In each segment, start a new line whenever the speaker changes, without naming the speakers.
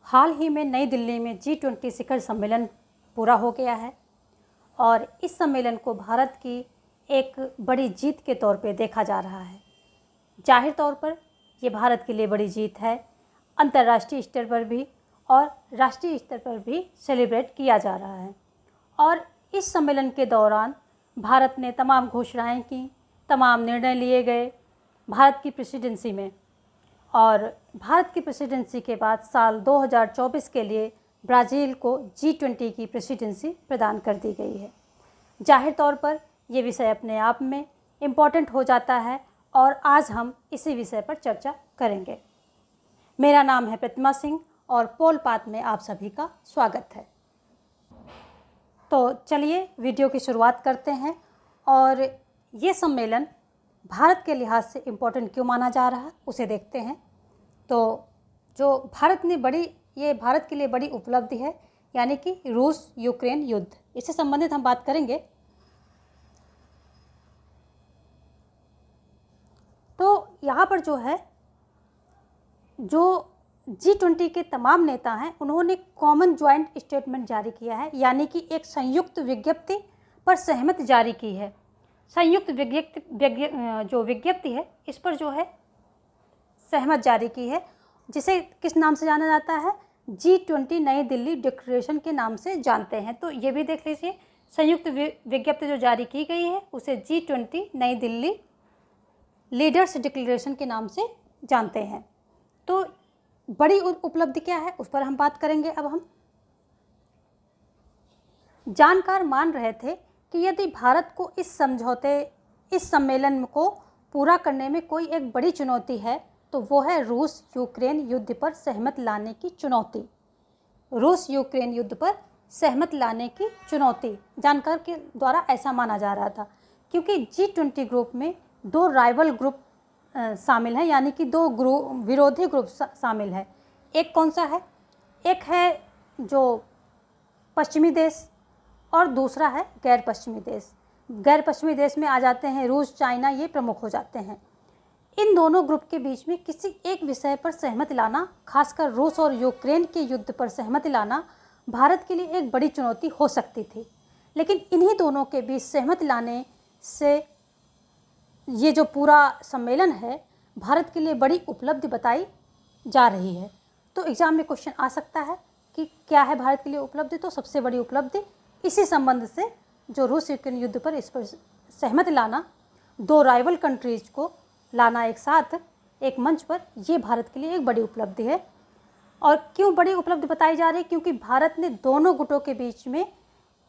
हाल ही में नई दिल्ली में G20 शिखर सम्मेलन पूरा हो गया है और इस सम्मेलन को भारत की एक बड़ी जीत के तौर पे देखा जा रहा है। जाहिर तौर पर ये भारत के लिए बड़ी जीत है, अंतर्राष्ट्रीय स्तर पर भी और राष्ट्रीय स्तर पर भी सेलिब्रेट किया जा रहा है। और इस सम्मेलन के दौरान भारत ने तमाम घोषणाएं की, तमाम निर्णय लिए गए भारत की प्रेसिडेंसी में। और भारत की प्रेसिडेंसी के बाद साल 2024 के लिए ब्राज़ील को G20 की प्रेसिडेंसी प्रदान कर दी गई है। जाहिर तौर पर ये विषय अपने आप में इम्पॉर्टेंट हो जाता है और आज हम इसी विषय पर चर्चा करेंगे। मेरा नाम है प्रतिमा सिंह और पोल पात में आप सभी का स्वागत है। तो चलिए वीडियो की शुरुआत करते हैं और ये सम्मेलन भारत के लिहाज से इम्पोर्टेंट क्यों माना जा रहा है उसे देखते हैं। तो जो ये भारत के लिए बड़ी उपलब्धि है, यानी कि रूस यूक्रेन युद्ध, इससे संबंधित हम बात करेंगे। तो यहाँ पर जो G20 के तमाम नेता हैं उन्होंने कॉमन ज्वाइंट स्टेटमेंट जारी किया है, यानी कि एक संयुक्त विज्ञप्ति पर सहमति जारी की है। संयुक्त विज्ञप्ति है, इस पर सहमत जारी की है, जिसे किस नाम से जाना जाता है? G20 नई दिल्ली डिक्लेरेशन के नाम से जानते हैं। तो ये भी देख लीजिए, संयुक्त विज्ञप्ति जो जारी की गई है उसे G20 नई दिल्ली लीडर्स डिक्लेरेशन के नाम से जानते हैं। तो बड़ी उपलब्धि क्या है उस पर हम बात करेंगे। अब हम जानकार मान रहे थे कि यदि भारत को इस सम्मेलन को पूरा करने में कोई एक बड़ी चुनौती है तो वो है रूस यूक्रेन युद्ध पर सहमत लाने की चुनौती। रूस यूक्रेन युद्ध पर सहमत लाने की चुनौती जानकार के द्वारा ऐसा माना जा रहा था, क्योंकि G20 ग्रुप में दो राइवल ग्रुप शामिल हैं, यानी कि दो विरोधी ग्रुप शामिल है। एक कौन सा है? एक है जो पश्चिमी देश और दूसरा है गैर पश्चिमी देश। गैर पश्चिमी देश में आ जाते हैं रूस, चाइना, ये प्रमुख हो जाते हैं। इन दोनों ग्रुप के बीच में किसी एक विषय पर सहमति लाना, खासकर रूस और यूक्रेन के युद्ध पर सहमति लाना भारत के लिए एक बड़ी चुनौती हो सकती थी। लेकिन इन्हीं दोनों के बीच सहमति लाने से ये जो पूरा सम्मेलन है भारत के लिए बड़ी उपलब्धि बताई जा रही है। तो एग्ज़ाम में क्वेश्चन आ सकता है कि क्या है भारत के लिए उपलब्धि? तो सबसे बड़ी उपलब्धि इसी संबंध से जो रूस यूक्रेन युद्ध पर इस पर सहमति लाना, दो राइवल कंट्रीज को लाना एक साथ एक मंच पर, ये भारत के लिए एक बड़ी उपलब्धि है। और क्यों बड़ी उपलब्धि बताई जा रही है? क्योंकि भारत ने दोनों गुटों के बीच में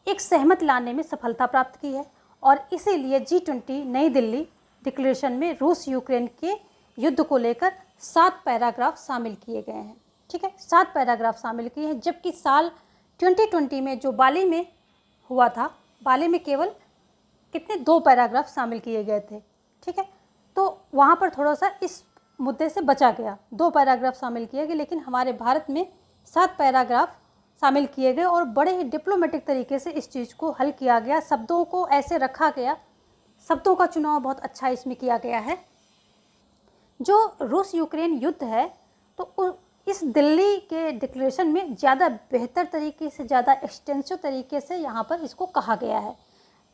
एक सहमति लाने में सफलता प्राप्त की है और इसीलिए G20 नई दिल्ली डिक्लेरेशन में रूस यूक्रेन के युद्ध को लेकर 7 पैराग्राफ शामिल किए गए हैं। ठीक है, 7 पैराग्राफ शामिल किए हैं, जबकि साल 2020 में जो बाली में हुआ था, बाली में केवल 2 पैराग्राफ शामिल किए गए थे। ठीक है, तो वहाँ पर थोड़ा सा इस मुद्दे से बचा गया, 2 पैराग्राफ शामिल किए गए, लेकिन हमारे भारत में 7 पैराग्राफ शामिल किए गए और बड़े ही डिप्लोमेटिक तरीके से इस चीज़ को हल किया गया। शब्दों को ऐसे रखा गया, शब्दों का चुनाव बहुत अच्छा इसमें किया गया है। जो रूस यूक्रेन युद्ध है तो इस दिल्ली के डिक्लेरेशन में ज़्यादा बेहतर तरीके से, ज़्यादा एक्सटेंसिव तरीके से यहाँ पर इसको कहा गया है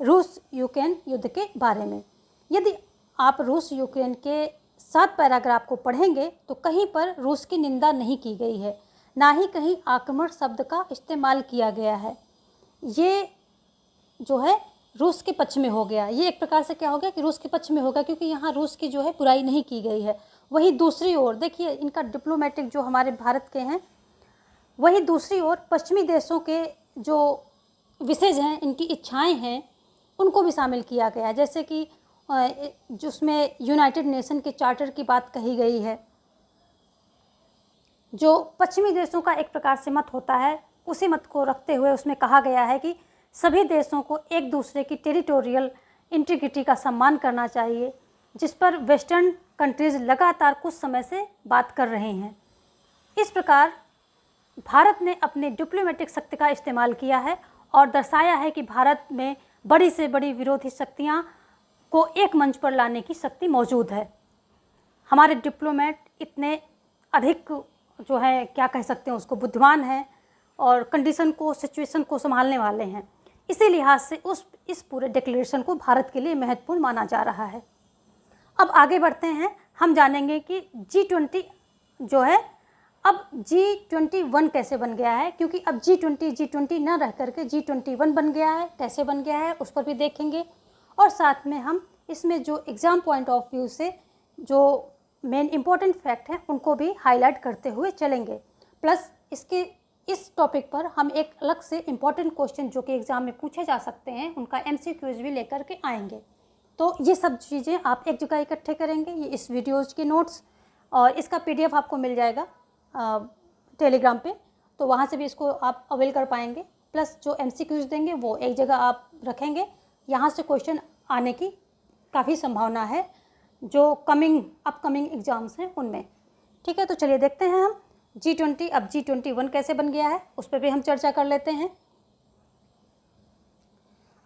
रूस यूक्रेन युद्ध के बारे में। यदि आप रूस यूक्रेन के 7 पैराग्राफ को पढ़ेंगे तो कहीं पर रूस की निंदा नहीं की गई है, ना ही कहीं आक्रमण शब्द का इस्तेमाल किया गया है। ये जो है रूस के पक्ष में हो गया, ये एक प्रकार से क्या हो गया कि रूस के पक्ष में होगा, क्योंकि यहाँ रूस की बुराई नहीं की गई है। वही दूसरी ओर देखिए, इनका डिप्लोमेटिक जो हमारे भारत के हैं, वही दूसरी ओर पश्चिमी देशों के जो विशेष हैं, इनकी इच्छाएं हैं, उनको भी शामिल किया गया है। जैसे कि जिसमें यूनाइटेड नेशन के चार्टर की बात कही गई है। जो पश्चिमी देशों का एक प्रकार से मत होता है, उसी मत को रखते हुए उसमें कहा गया है कि सभी देशों को एक दूसरे की टेरिटोरियल इंटीग्रिटी का सम्मान करना चाहिए, जिस पर वेस्टर्न कंट्रीज़ लगातार कुछ समय से बात कर रहे हैं। इस प्रकार भारत ने अपने डिप्लोमेटिक शक्ति का इस्तेमाल किया है और दर्शाया है कि भारत में बड़ी से बड़ी विरोधी शक्तियाँ को एक मंच पर लाने की शक्ति मौजूद है। हमारे डिप्लोमेट इतने अधिक जो है क्या कह सकते हैं उसको, बुद्धिमान हैं और कंडीशन को, सिचुएशन को संभालने वाले हैं। इसी लिहाज से इस पूरे डिक्लेरेशन को भारत के लिए महत्वपूर्ण माना जा रहा है। अब आगे बढ़ते हैं, हम जानेंगे कि G20 जो है अब G21 कैसे बन गया है, क्योंकि अब G20 न रह करके G21 बन गया है। कैसे बन गया है उस पर भी देखेंगे, और साथ में हम इसमें जो एग्ज़ाम पॉइंट ऑफ व्यू से जो मेन इम्पोर्टेंट फैक्ट हैं उनको भी हाईलाइट करते हुए चलेंगे। प्लस इस टॉपिक पर हम एक अलग से इम्पॉर्टेंट क्वेश्चन जो कि एग्ज़ाम में पूछे जा सकते हैं उनका MCQs भी लेकर के आएंगे। तो ये सब चीज़ें आप एक जगह इकट्ठे करेंगे, ये इस वीडियोज़ के नोट्स, और इसका PDF आपको मिल जाएगा टेलीग्राम पे, तो वहाँ से भी इसको आप अवेल कर पाएंगे। प्लस जो MCQs देंगे वो एक जगह आप रखेंगे, यहाँ से क्वेश्चन आने की काफ़ी संभावना है जो अपकमिंग एग्ज़ाम्स हैं उनमें। ठीक है, तो चलिए देखते हैं हम G20 अब G21 कैसे बन गया है, उस पर भी हम चर्चा कर लेते हैं।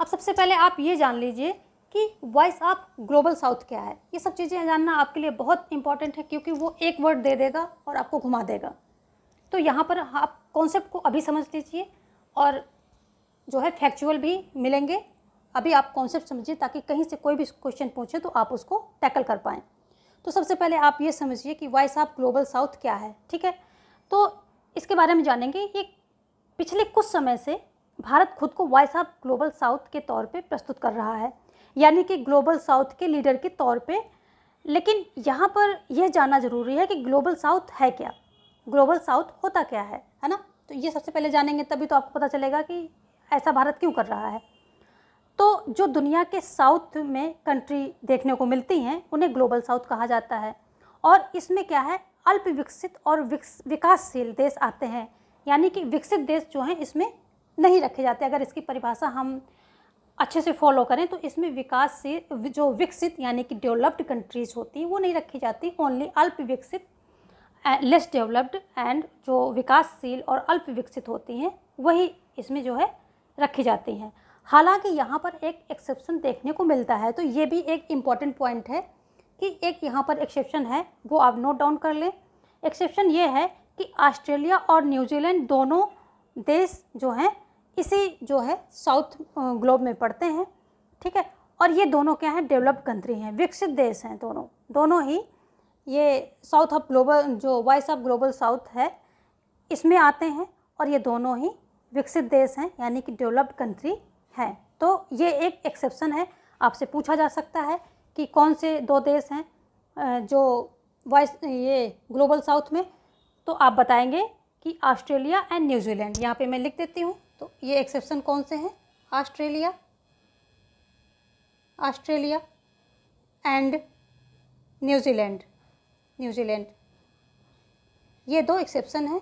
अब सबसे पहले आप ये जान लीजिए कि वॉइस ऑफ ग्लोबल साउथ क्या है। ये सब चीज़ें जानना आपके लिए बहुत इंपॉर्टेंट है, क्योंकि वो एक वर्ड दे देगा और आपको घुमा देगा। तो यहाँ पर आप कॉन्सेप्ट को अभी समझ लीजिए, और जो है फैक्चुअल भी मिलेंगे। अभी आप कॉन्सेप्ट समझिए ताकि कहीं से कोई भी क्वेश्चन पूछे तो आप उसको टैकल कर पाएँ। तो सबसे पहले आप ये समझिए कि वॉइस ऑफ ग्लोबल साउथ क्या है। ठीक है, तो इसके बारे में जानेंगे। ये पिछले कुछ समय से भारत खुद को वॉइस ऑफ ग्लोबल साउथ के तौर पे प्रस्तुत कर रहा है, यानी कि ग्लोबल साउथ के लीडर के तौर पे। लेकिन यहाँ पर यह जानना ज़रूरी है कि ग्लोबल साउथ है क्या, ग्लोबल साउथ होता क्या है ना। तो ये सबसे पहले जानेंगे, तभी तो आपको पता चलेगा कि ऐसा भारत क्यों कर रहा है। तो जो दुनिया के साउथ में कंट्री देखने को मिलती हैं उन्हें ग्लोबल साउथ कहा जाता है, और इसमें क्या है, अल्प विकसित और विकासशील देश आते हैं, यानी कि विकसित देश जो हैं इसमें नहीं रखे जाते। अगर इसकी परिभाषा हम अच्छे से फॉलो करें तो इसमें विकास से जो विकसित यानी कि डेवलप्ड कंट्रीज़ होती हैं वो नहीं रखी जाती। ओनली अल्प विकसित, लेस डेवलप्ड एंड जो विकासशील और अल्प विकसित होती हैं वही इसमें जो है रखी जाती हैं। हालांकि यहाँ पर एक एक्सेप्शन देखने को मिलता है, तो ये भी एक इम्पॉर्टेंट पॉइंट है कि एक यहाँ पर एक्सेप्शन है, वो आप नोट डाउन कर लें। एक्सेप्शन ये है कि ऑस्ट्रेलिया और न्यूजीलैंड दोनों देश जो हैं इसी जो है साउथ ग्लोब में पड़ते हैं। ठीक है, और ये दोनों क्या हैं, डेवलप्ड कंट्री हैं, विकसित देश हैं। दोनों ही ये साउथ ऑफ ग्लोबल जो वॉइस ऑफ ग्लोबल साउथ है इसमें आते हैं, और ये दोनों ही विकसित देश हैं यानी कि डेवलप्ड कंट्री हैं। तो ये एक एक्सेप्शन है, आपसे पूछा जा सकता है कि कौन से दो देश हैं जो ये ग्लोबल साउथ में, तो आप बताएंगे कि ऑस्ट्रेलिया एंड न्यूजीलैंड। यहाँ पे मैं लिख देती हूँ। तो ये एक्सेप्शन कौन से हैं, ऑस्ट्रेलिया एंड न्यूजीलैंड। ये दो एक्सेप्शन हैं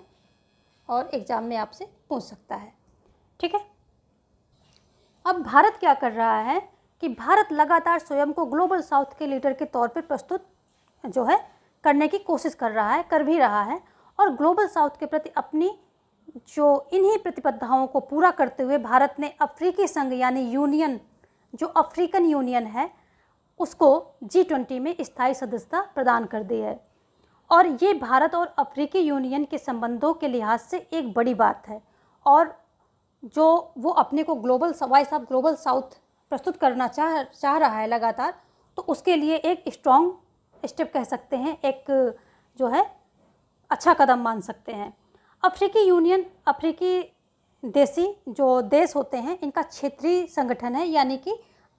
और एग्ज़ाम में आपसे पूछ सकता है। ठीक है, अब भारत क्या कर रहा है कि भारत लगातार स्वयं को ग्लोबल साउथ के लीडर के तौर पर प्रस्तुत जो है करने की कोशिश कर रहा है, कर भी रहा है, और ग्लोबल साउथ के प्रति अपनी जो इन्हीं प्रतिबद्धताओं को पूरा करते हुए भारत ने अफ्रीकी संघ यानी यूनियन, जो अफ्रीकन यूनियन है, उसको G20 में स्थायी सदस्यता प्रदान कर दी है। और ये भारत और अफ्रीकी यूनियन के संबंधों के लिहाज से एक बड़ी बात है, और जो वो अपने को वॉइस ऑफ ग्लोबल साउथ प्रस्तुत करना चाह रहा है लगातार, तो उसके लिए एक स्ट्रॉन्ग स्टेप कह सकते हैं, एक जो है अच्छा कदम मान सकते हैं। अफ्रीकी यूनियन अफ्रीकी जो देश होते हैं इनका क्षेत्रीय संगठन है, यानी कि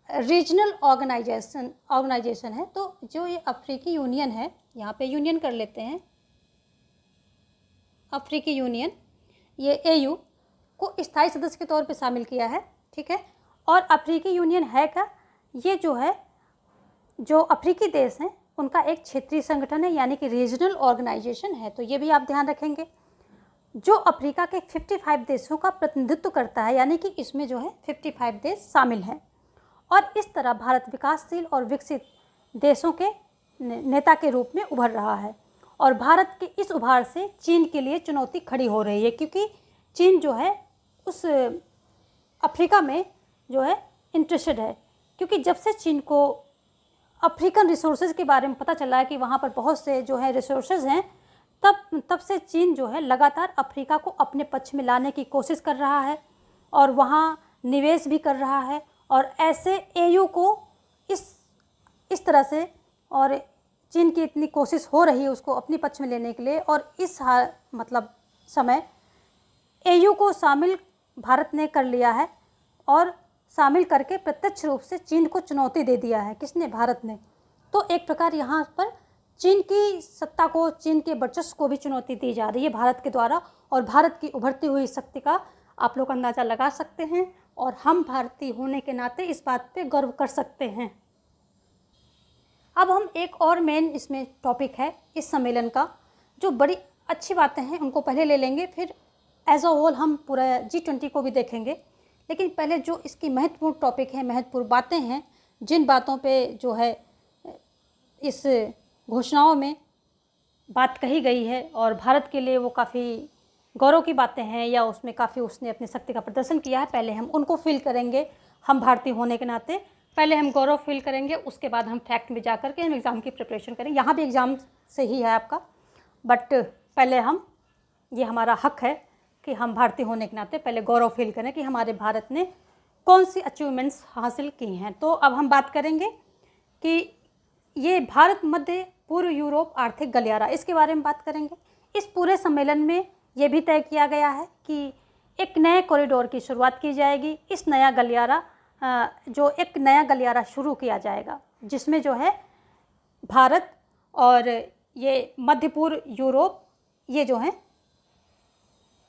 रीजनल ऑर्गेनाइजेशन है। तो जो ये अफ्रीकी यूनियन है, यहाँ पे यूनियन कर लेते हैं, अफ्रीकी यूनियन, ये AU को स्थायी सदस्य के तौर पे शामिल किया है। ठीक है, और अफ्रीकी यूनियन है क्या, ये जो है जो अफ्रीकी देश हैं उनका एक क्षेत्रीय संगठन है, यानी कि रीजनल ऑर्गेनाइजेशन है। तो ये भी आप ध्यान रखेंगे, जो अफ्रीका के 55 देशों का प्रतिनिधित्व करता है, यानी कि इसमें जो है 55 देश शामिल हैं। और इस तरह भारत विकासशील और विकसित देशों के नेता के रूप में उभर रहा है, और भारत के इस उभार से चीन के लिए चुनौती खड़ी हो रही है, क्योंकि चीन जो है उस अफ्रीका में जो है इंटरेस्टेड है, क्योंकि जब से चीन को अफ्रीकन रिसोर्सेज के बारे में पता चला है कि वहाँ पर बहुत से जो है रिसोर्सेज हैं, तब से चीन जो है लगातार अफ्रीका को अपने पक्ष में लाने की कोशिश कर रहा है और वहाँ निवेश भी कर रहा है। और ऐसे एयू को इस तरह से, और चीन की इतनी कोशिश हो रही है उसको अपने पक्ष में लेने के लिए, और इस मतलब समय एयू को शामिल भारत ने कर लिया है और शामिल करके प्रत्यक्ष रूप से चीन को चुनौती दे दिया है। किसने? भारत ने। तो एक प्रकार यहाँ पर चीन की सत्ता को, चीन के वर्चस्व को भी चुनौती दी जा रही है भारत के द्वारा। और भारत की उभरती हुई शक्ति का आप लोग अंदाज़ा लगा सकते हैं और हम भारतीय होने के नाते इस बात पे गर्व कर सकते हैं। अब हम एक और मेन इसमें टॉपिक है इस सम्मेलन का, जो बड़ी अच्छी बातें हैं उनको पहले ले लेंगे, फिर एज अ होल हम पूरा G20 को भी देखेंगे। लेकिन पहले जो इसकी महत्वपूर्ण टॉपिक है, महत्वपूर्ण बातें हैं, जिन बातों पे जो है इस घोषणाओं में बात कही गई है और भारत के लिए वो काफ़ी गौरव की बातें हैं या उसमें काफ़ी उसने अपनी शक्ति का प्रदर्शन किया है, पहले हम उनको फील करेंगे। हम भारतीय होने के नाते पहले हम गौरव फील करेंगे, उसके बाद हम फैक्ट में जा कर के हम एग्ज़ाम की प्रिपरेशन करेंगे। यहाँ भी एग्ज़ाम से ही है आपका, बट पहले हम, ये हमारा हक है कि हम भारतीय होने के नाते पहले गौरव फील करें कि हमारे भारत ने कौन सी अचीवमेंट्स हासिल की हैं। तो अब हम बात करेंगे कि ये भारत मध्य पूर्व यूरोप आर्थिक गलियारा, इसके बारे में बात करेंगे। इस पूरे सम्मेलन में ये भी तय किया गया है कि एक नए कॉरिडोर की शुरुआत की जाएगी। इस नया गलियारा जो एक नया गलियारा शुरू किया जाएगा, जिसमें जो है भारत और ये मध्य पूर्व यूरोप ये जो हैं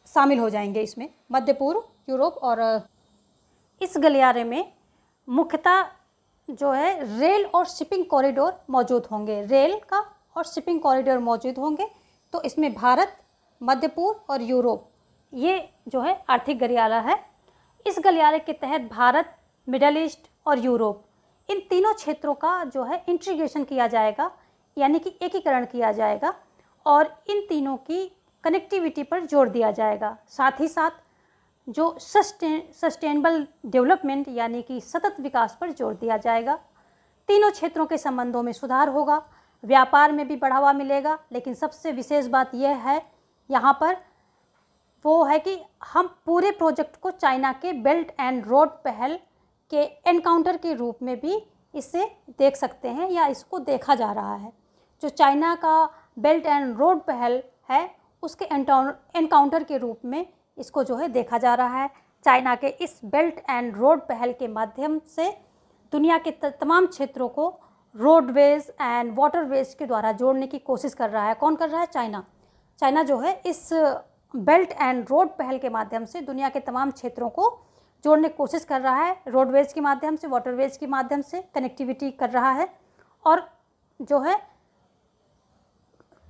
शामिल हो जाएंगे इसमें, मध्य पूर्व यूरोप। और इस गलियारे में मुख्यतः जो है रेल और शिपिंग कॉरिडोर मौजूद होंगे, रेल का और शिपिंग कॉरिडोर मौजूद होंगे। तो इसमें भारत, मध्य पूर्व और यूरोप ये जो है आर्थिक गलियारा है। इस गलियारे के तहत भारत, मिडल ईस्ट और यूरोप, इन तीनों क्षेत्रों का जो है इंटीग्रेशन किया जाएगा, यानी कि एकीकरण किया जाएगा और इन तीनों की कनेक्टिविटी पर जोर दिया जाएगा। साथ ही साथ जो सस्टेनेबल डेवलपमेंट यानी कि सतत विकास पर जोर दिया जाएगा। तीनों क्षेत्रों के संबंधों में सुधार होगा, व्यापार में भी बढ़ावा मिलेगा। लेकिन सबसे विशेष बात यह है यहाँ पर वो है कि हम पूरे प्रोजेक्ट को चाइना के बेल्ट एंड रोड पहल के एनकाउंटर के रूप में भी इसे देख सकते हैं या इसको देखा जा रहा है। जो चाइना का बेल्ट एंड रोड पहल है उसके एनकाउंटर के रूप में इसको जो है देखा जा रहा है। चाइना के इस बेल्ट एंड रोड पहल के माध्यम से दुनिया के तमाम क्षेत्रों को रोडवेज एंड वाटरवेज के द्वारा जोड़ने की कोशिश कर रहा है। कौन कर रहा है? चाइना। चाइना जो है इस बेल्ट एंड रोड पहल के माध्यम से दुनिया के तमाम क्षेत्रों को जोड़ने की कोशिश कर रहा है, रोडवेज के माध्यम से, वाटरवेज के माध्यम से कनेक्टिविटी कर रहा है। और जो है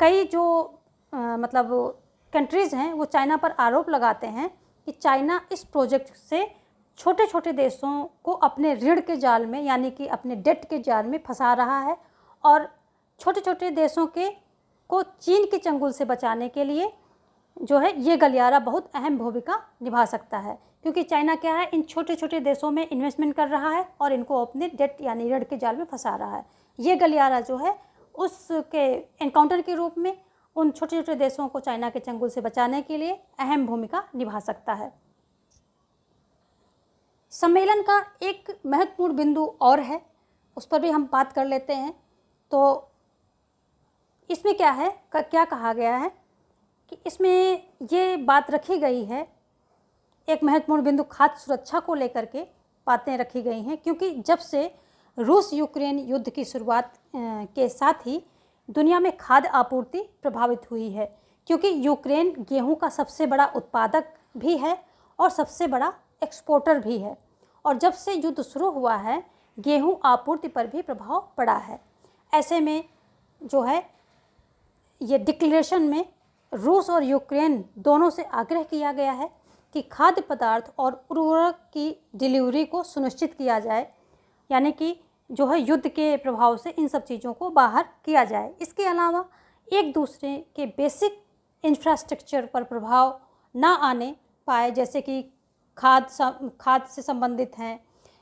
कई जो मतलब कंट्रीज़ हैं वो चाइना पर आरोप लगाते हैं कि चाइना इस प्रोजेक्ट से छोटे छोटे देशों को अपने ऋण के जाल में यानी कि अपने डेट के जाल में फंसा रहा है और छोटे छोटे देशों को चीन के चंगुल से बचाने के लिए जो है ये गलियारा बहुत अहम भूमिका निभा सकता है। क्योंकि चाइना क्या है, इन छोटे छोटे देशों में इन्वेस्टमेंट कर रहा है और इनको अपने डेट यानी ऋण के जाल में फंसा रहा है। ये गलियारा जो है उसके एनकाउंटर के रूप में उन छोटे छोटे देशों को चाइना के चंगुल से बचाने के लिए अहम भूमिका निभा सकता है। सम्मेलन का एक महत्वपूर्ण बिंदु और है, उस पर भी हम बात कर लेते हैं। तो इसमें क्या है, क्या कहा गया है कि इसमें ये बात रखी गई है, एक महत्वपूर्ण बिंदु खाद्य सुरक्षा को लेकर के बातें रखी गई हैं। क्योंकि जब से रूस यूक्रेन युद्ध की शुरुआत के साथ ही दुनिया में खाद्य आपूर्ति प्रभावित हुई है। क्योंकि यूक्रेन गेहूं का सबसे बड़ा उत्पादक भी है और सबसे बड़ा एक्सपोर्टर भी है। और जब से युद्ध शुरू हुआ है गेहूं आपूर्ति पर भी प्रभाव पड़ा है। ऐसे में जो है ये डिक्लेरेशन में रूस और यूक्रेन दोनों से आग्रह किया गया है कि खाद्य पदार्थ और उर्वरक की डिलीवरी को सुनिश्चित किया जाए, यानी कि जो है युद्ध के प्रभाव से इन सब चीज़ों को बाहर किया जाए। इसके अलावा एक दूसरे के बेसिक इंफ्रास्ट्रक्चर पर प्रभाव ना आने पाए, जैसे कि खाद से संबंधित हैं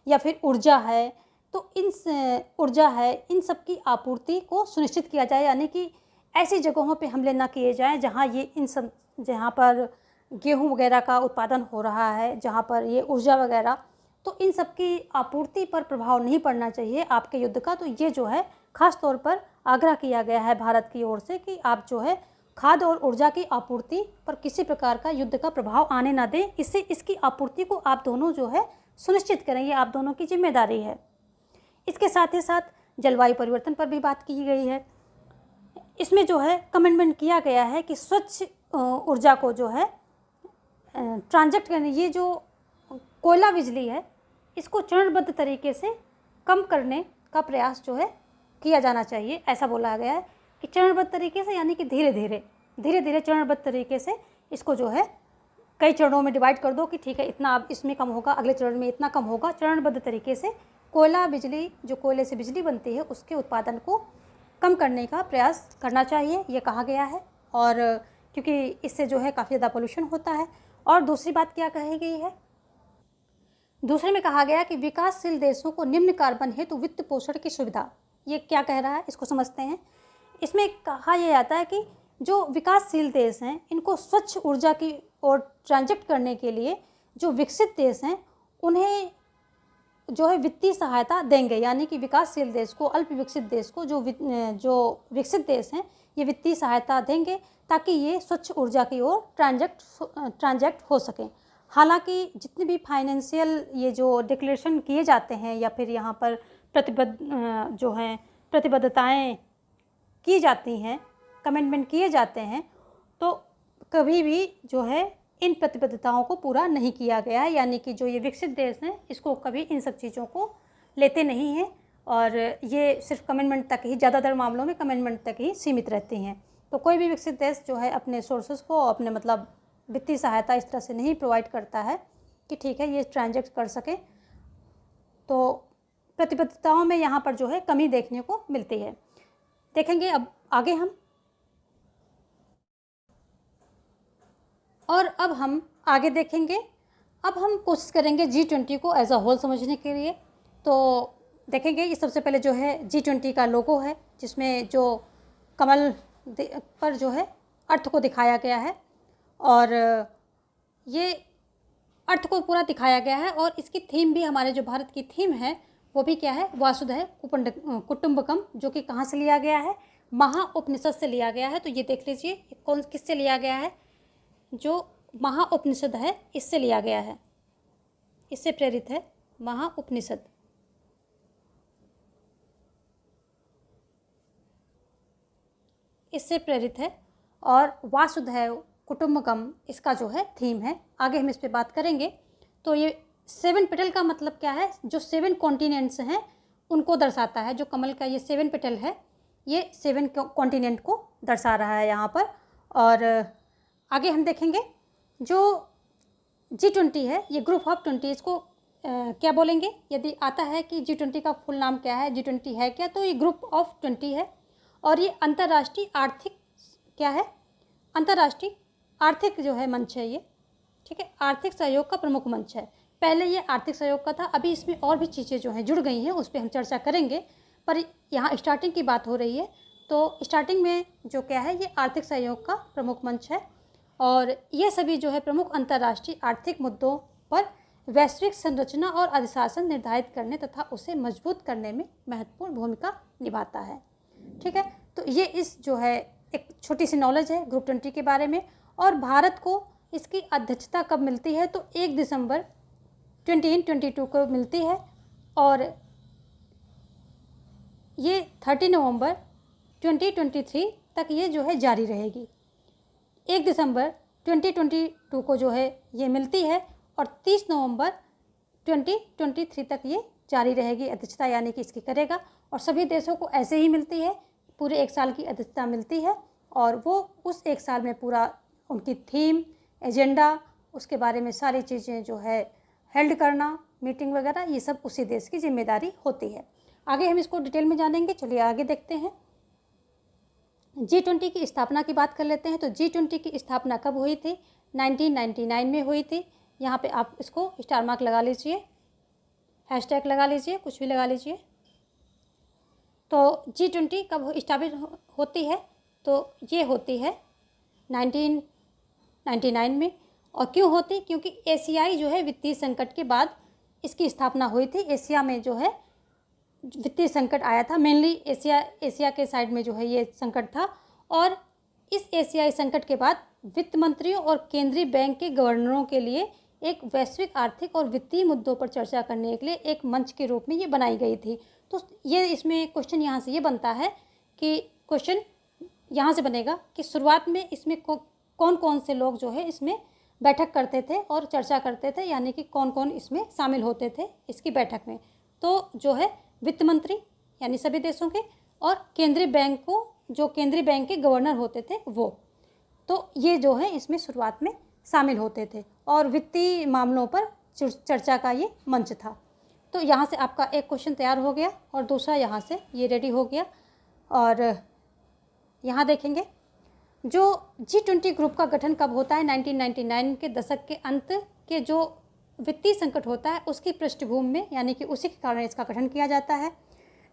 या फिर ऊर्जा है, तो इन सब की आपूर्ति को सुनिश्चित किया जाए। यानी कि ऐसी जगहों पे हमले ना किए जाएं जहाँ पर गेहूं वगैरह का उत्पादन हो रहा है, जहाँ पर ये ऊर्जा वगैरह, तो इन सब की आपूर्ति पर प्रभाव नहीं पड़ना चाहिए आपके युद्ध का। तो ये जो है ख़ास तौर पर आग्रह किया गया है भारत की ओर से कि आप जो है खाद्य और ऊर्जा की आपूर्ति पर किसी प्रकार का युद्ध का प्रभाव आने ना दें। इससे इसकी आपूर्ति को आप दोनों जो है सुनिश्चित करें, ये आप दोनों की जिम्मेदारी है। इसके साथ ही साथ जलवायु परिवर्तन पर भी बात की गई है। इसमें जो है कमिटमेंट किया गया है कि स्वच्छ ऊर्जा को जो है ट्रांजेक्ट करने, ये जो कोयला बिजली है इसको चरणबद्ध तरीके से कम करने का प्रयास जो है किया जाना चाहिए। ऐसा बोला गया है कि चरणबद्ध तरीके से, यानी कि धीरे धीरे चरणबद्ध तरीके से इसको जो है कई चरणों में डिवाइड कर दो कि ठीक है इतना अब इसमें कम होगा, अगले चरण में इतना कम होगा। चरणबद्ध तरीके से कोयला बिजली, जो कोयले से बिजली बनती है, उसके उत्पादन को कम करने का प्रयास करना चाहिए, ये कहा गया है। और क्योंकि इससे जो है काफ़ी ज़्यादा पोल्यूशन होता है। और दूसरी बात क्या कही गई है, दूसरे में कहा गया कि विकासशील देशों को निम्न कार्बन हेतु वित्त पोषण की सुविधा। ये क्या कह रहा है, इसको समझते हैं। इसमें कहा यह जाता है कि जो विकासशील देश हैं इनको स्वच्छ ऊर्जा की ओर ट्रांजेक्ट करने के लिए जो विकसित देश हैं उन्हें जो है वित्तीय सहायता देंगे, यानी कि विकासशील देश को, अल्प विकसित देश को जो विकसित देश हैं ये वित्तीय सहायता देंगे ताकि ये स्वच्छ ऊर्जा की ओर ट्रांजेक्ट हो सकें। हालांकि जितने भी फाइनेंशियल ये जो डिक्लेरेशन किए जाते हैं या फिर यहाँ पर प्रतिबद्धताएं की जाती हैं, कमिटमेंट किए जाते हैं, तो कभी भी जो है इन प्रतिबद्धताओं को पूरा नहीं किया गया है। यानी कि जो ये विकसित देश हैं इसको कभी इन सब चीज़ों को लेते नहीं हैं और ये सिर्फ कमिटमेंट तक ही, ज़्यादातर मामलों में कमिटमेंट तक ही सीमित रहती हैं। तो कोई भी विकसित देश जो है अपने सोर्सेज को, अपने मतलब वित्तीय सहायता इस तरह से नहीं प्रोवाइड करता है कि ठीक है ये ट्रांजेक्ट कर सके। तो प्रतिबद्धताओं में यहाँ पर जो है कमी देखने को मिलती है। देखेंगे अब आगे हम, और अब हम आगे देखेंगे। अब हम कोशिश करेंगे G20 को एज अ होल समझने के लिए। तो देखेंगे ये सबसे पहले जो है G20 का लोगो है, जिसमें जो कमल पर जो है अर्थ को दिखाया गया है और ये अर्थ को पूरा दिखाया गया है। और इसकी थीम भी, हमारे जो भारत की थीम है वो भी क्या है, वासुधैव कुटुंबकम, जो कि कहाँ से लिया गया है, महाउपनिषद से लिया गया है। तो ये देख लीजिए कौन किससे लिया गया है, जो महाउपनिषद है इससे लिया गया है, इससे प्रेरित है महाउपनिषद। इससे प्रेरित है और वासुधैव कुटुंबकम इसका जो है थीम है। आगे हम इस पे बात करेंगे। तो ये 7 पेटल का मतलब क्या है, जो 7 कॉन्टिनेंट्स हैं उनको दर्शाता है। जो कमल का ये 7 पेटल है ये 7 कॉन्टिनेंट को दर्शा रहा है यहाँ पर। और आगे हम देखेंगे जो G20 है ये ग्रुप ऑफ 20, इसको क्या बोलेंगे, यदि आता है कि G20 का फुल नाम क्या है, G20 है क्या, तो ये ग्रुप ऑफ 20 है। और ये अंतर्राष्ट्रीय आर्थिक क्या है, अंतर्राष्ट्रीय आर्थिक जो है मंच है ये, ठीक है, आर्थिक सहयोग का प्रमुख मंच है। पहले ये आर्थिक सहयोग का था, अभी इसमें और भी चीज़ें जो हैं जुड़ गई हैं, उस पर हम चर्चा करेंगे। पर यहाँ स्टार्टिंग की बात हो रही है, तो स्टार्टिंग में जो क्या है ये आर्थिक सहयोग का प्रमुख मंच है। और ये सभी जो है प्रमुख अंतर्राष्ट्रीय आर्थिक मुद्दों पर वैश्विक संरचना और अधिशासन निर्धारित करने तथा उसे मजबूत करने में महत्वपूर्ण भूमिका निभाता है। ठीक है, तो ये इस जो है एक छोटी सी नॉलेज है ग्रुप 20 के बारे में। और भारत को इसकी अध्यक्षता कब मिलती है, तो 1 दिसंबर 2022 को मिलती है और ये 30 नवंबर 2023 तक ये जो है जारी रहेगी। 1 दिसंबर 2022 को जो है ये मिलती है और 30 नवंबर 2023 तक ये जारी रहेगी अध्यक्षता, यानी कि इसकी करेगा। और सभी देशों को ऐसे ही मिलती है, पूरे 1 साल की अध्यक्षता मिलती है और वो उस 1 साल में पूरा उनकी थीम, एजेंडा, उसके बारे में सारी चीज़ें जो है हेल्ड करना, मीटिंग वगैरह, ये सब उसी देश की जिम्मेदारी होती है। आगे हम इसको डिटेल में जानेंगे। चलिए आगे देखते हैं। G20 की स्थापना की बात कर लेते हैं। तो G20 की स्थापना कब हुई थी, 1999 में हुई थी। यहाँ पे आप इसको स्टार मार्क लगा लीजिए, हैशटैग लगा लीजिए, कुछ भी लगा लीजिए। तो G20 कब इस्टाब्लिश होती है, तो ये होती है 1999 में। और क्यों होती? क्योंकि एशियाई जो है वित्तीय संकट के बाद इसकी स्थापना हुई थी। एशिया में जो है वित्तीय संकट आया था, मेनली एशिया के साइड में जो है ये संकट था। और इस एशियाई संकट के बाद वित्त मंत्रियों और केंद्रीय बैंक के गवर्नरों के लिए एक वैश्विक आर्थिक और वित्तीय मुद्दों पर चर्चा करने के लिए एक मंच के रूप में ये बनाई गई थी। तो ये इसमें क्वेश्चन यहाँ से ये बनता है कि क्वेश्चन यहाँ से बनेगा कि शुरुआत में इसमें कौन कौन से लोग जो है इसमें बैठक करते थे और चर्चा करते थे, यानी कि कौन कौन इसमें शामिल होते थे इसकी बैठक में। तो जो है वित्त मंत्री यानी सभी देशों के, और केंद्रीय बैंक को जो केंद्रीय बैंक के गवर्नर होते थे वो, तो ये जो है इसमें शुरुआत में शामिल होते थे और वित्तीय मामलों पर चर्चा का ये मंच था। तो यहाँ से आपका एक क्वेश्चन तैयार हो गया और दूसरा यहाँ से ये रेडी हो गया। और यहाँ देखेंगे जो G20 ग्रुप का गठन कब होता है? 1999 के दशक के अंत के जो वित्तीय संकट होता है उसकी पृष्ठभूमि में, यानी कि उसी के कारण इसका गठन किया जाता है,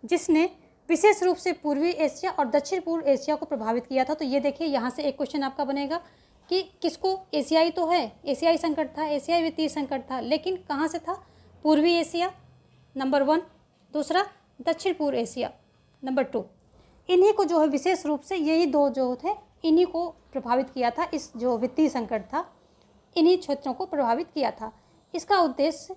जिसने विशेष रूप से पूर्वी एशिया और दक्षिण पूर्व एशिया को प्रभावित किया था। तो ये देखिए यहाँ से एक क्वेश्चन आपका बनेगा कि किसको, एशियाई तो है, एशियाई संकट था, एशियाई वित्तीय संकट था, लेकिन कहाँ से था? पूर्वी एशिया नंबर 1, दूसरा दक्षिण पूर्व एशिया नंबर 2। इन्हीं को जो है विशेष रूप से यही दो जो थे इन्हीं को प्रभावित किया था। इस जो वित्तीय संकट था इन्हीं क्षेत्रों को प्रभावित किया था। इसका उद्देश्य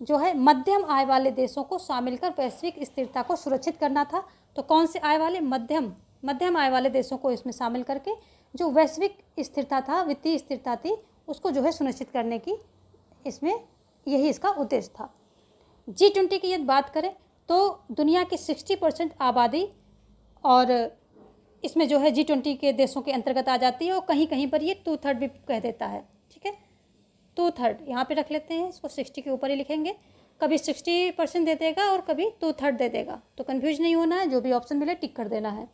जो है मध्यम आय वाले देशों को शामिल कर वैश्विक स्थिरता को सुरक्षित करना था। तो कौन से आय वाले? मध्यम आय वाले देशों को इसमें शामिल करके जो वैश्विक स्थिरता था, वित्तीय स्थिरता थी, उसको जो है सुनिश्चित करने की इसमें यही इसका उद्देश्य था। G20 की यदि बात करें तो दुनिया की 60% आबादी और इसमें जो है G20 के देशों के अंतर्गत आ जाती है और कहीं कहीं पर ये 2/3 भी कह देता है। ठीक है, 2/3 यहाँ पे रख लेते हैं, इसको 60 के ऊपर ही लिखेंगे। कभी 60% दे देगा और कभी 2/3 दे देगा, तो कन्फ्यूज नहीं होना है, जो भी ऑप्शन मिले टिक कर देना है।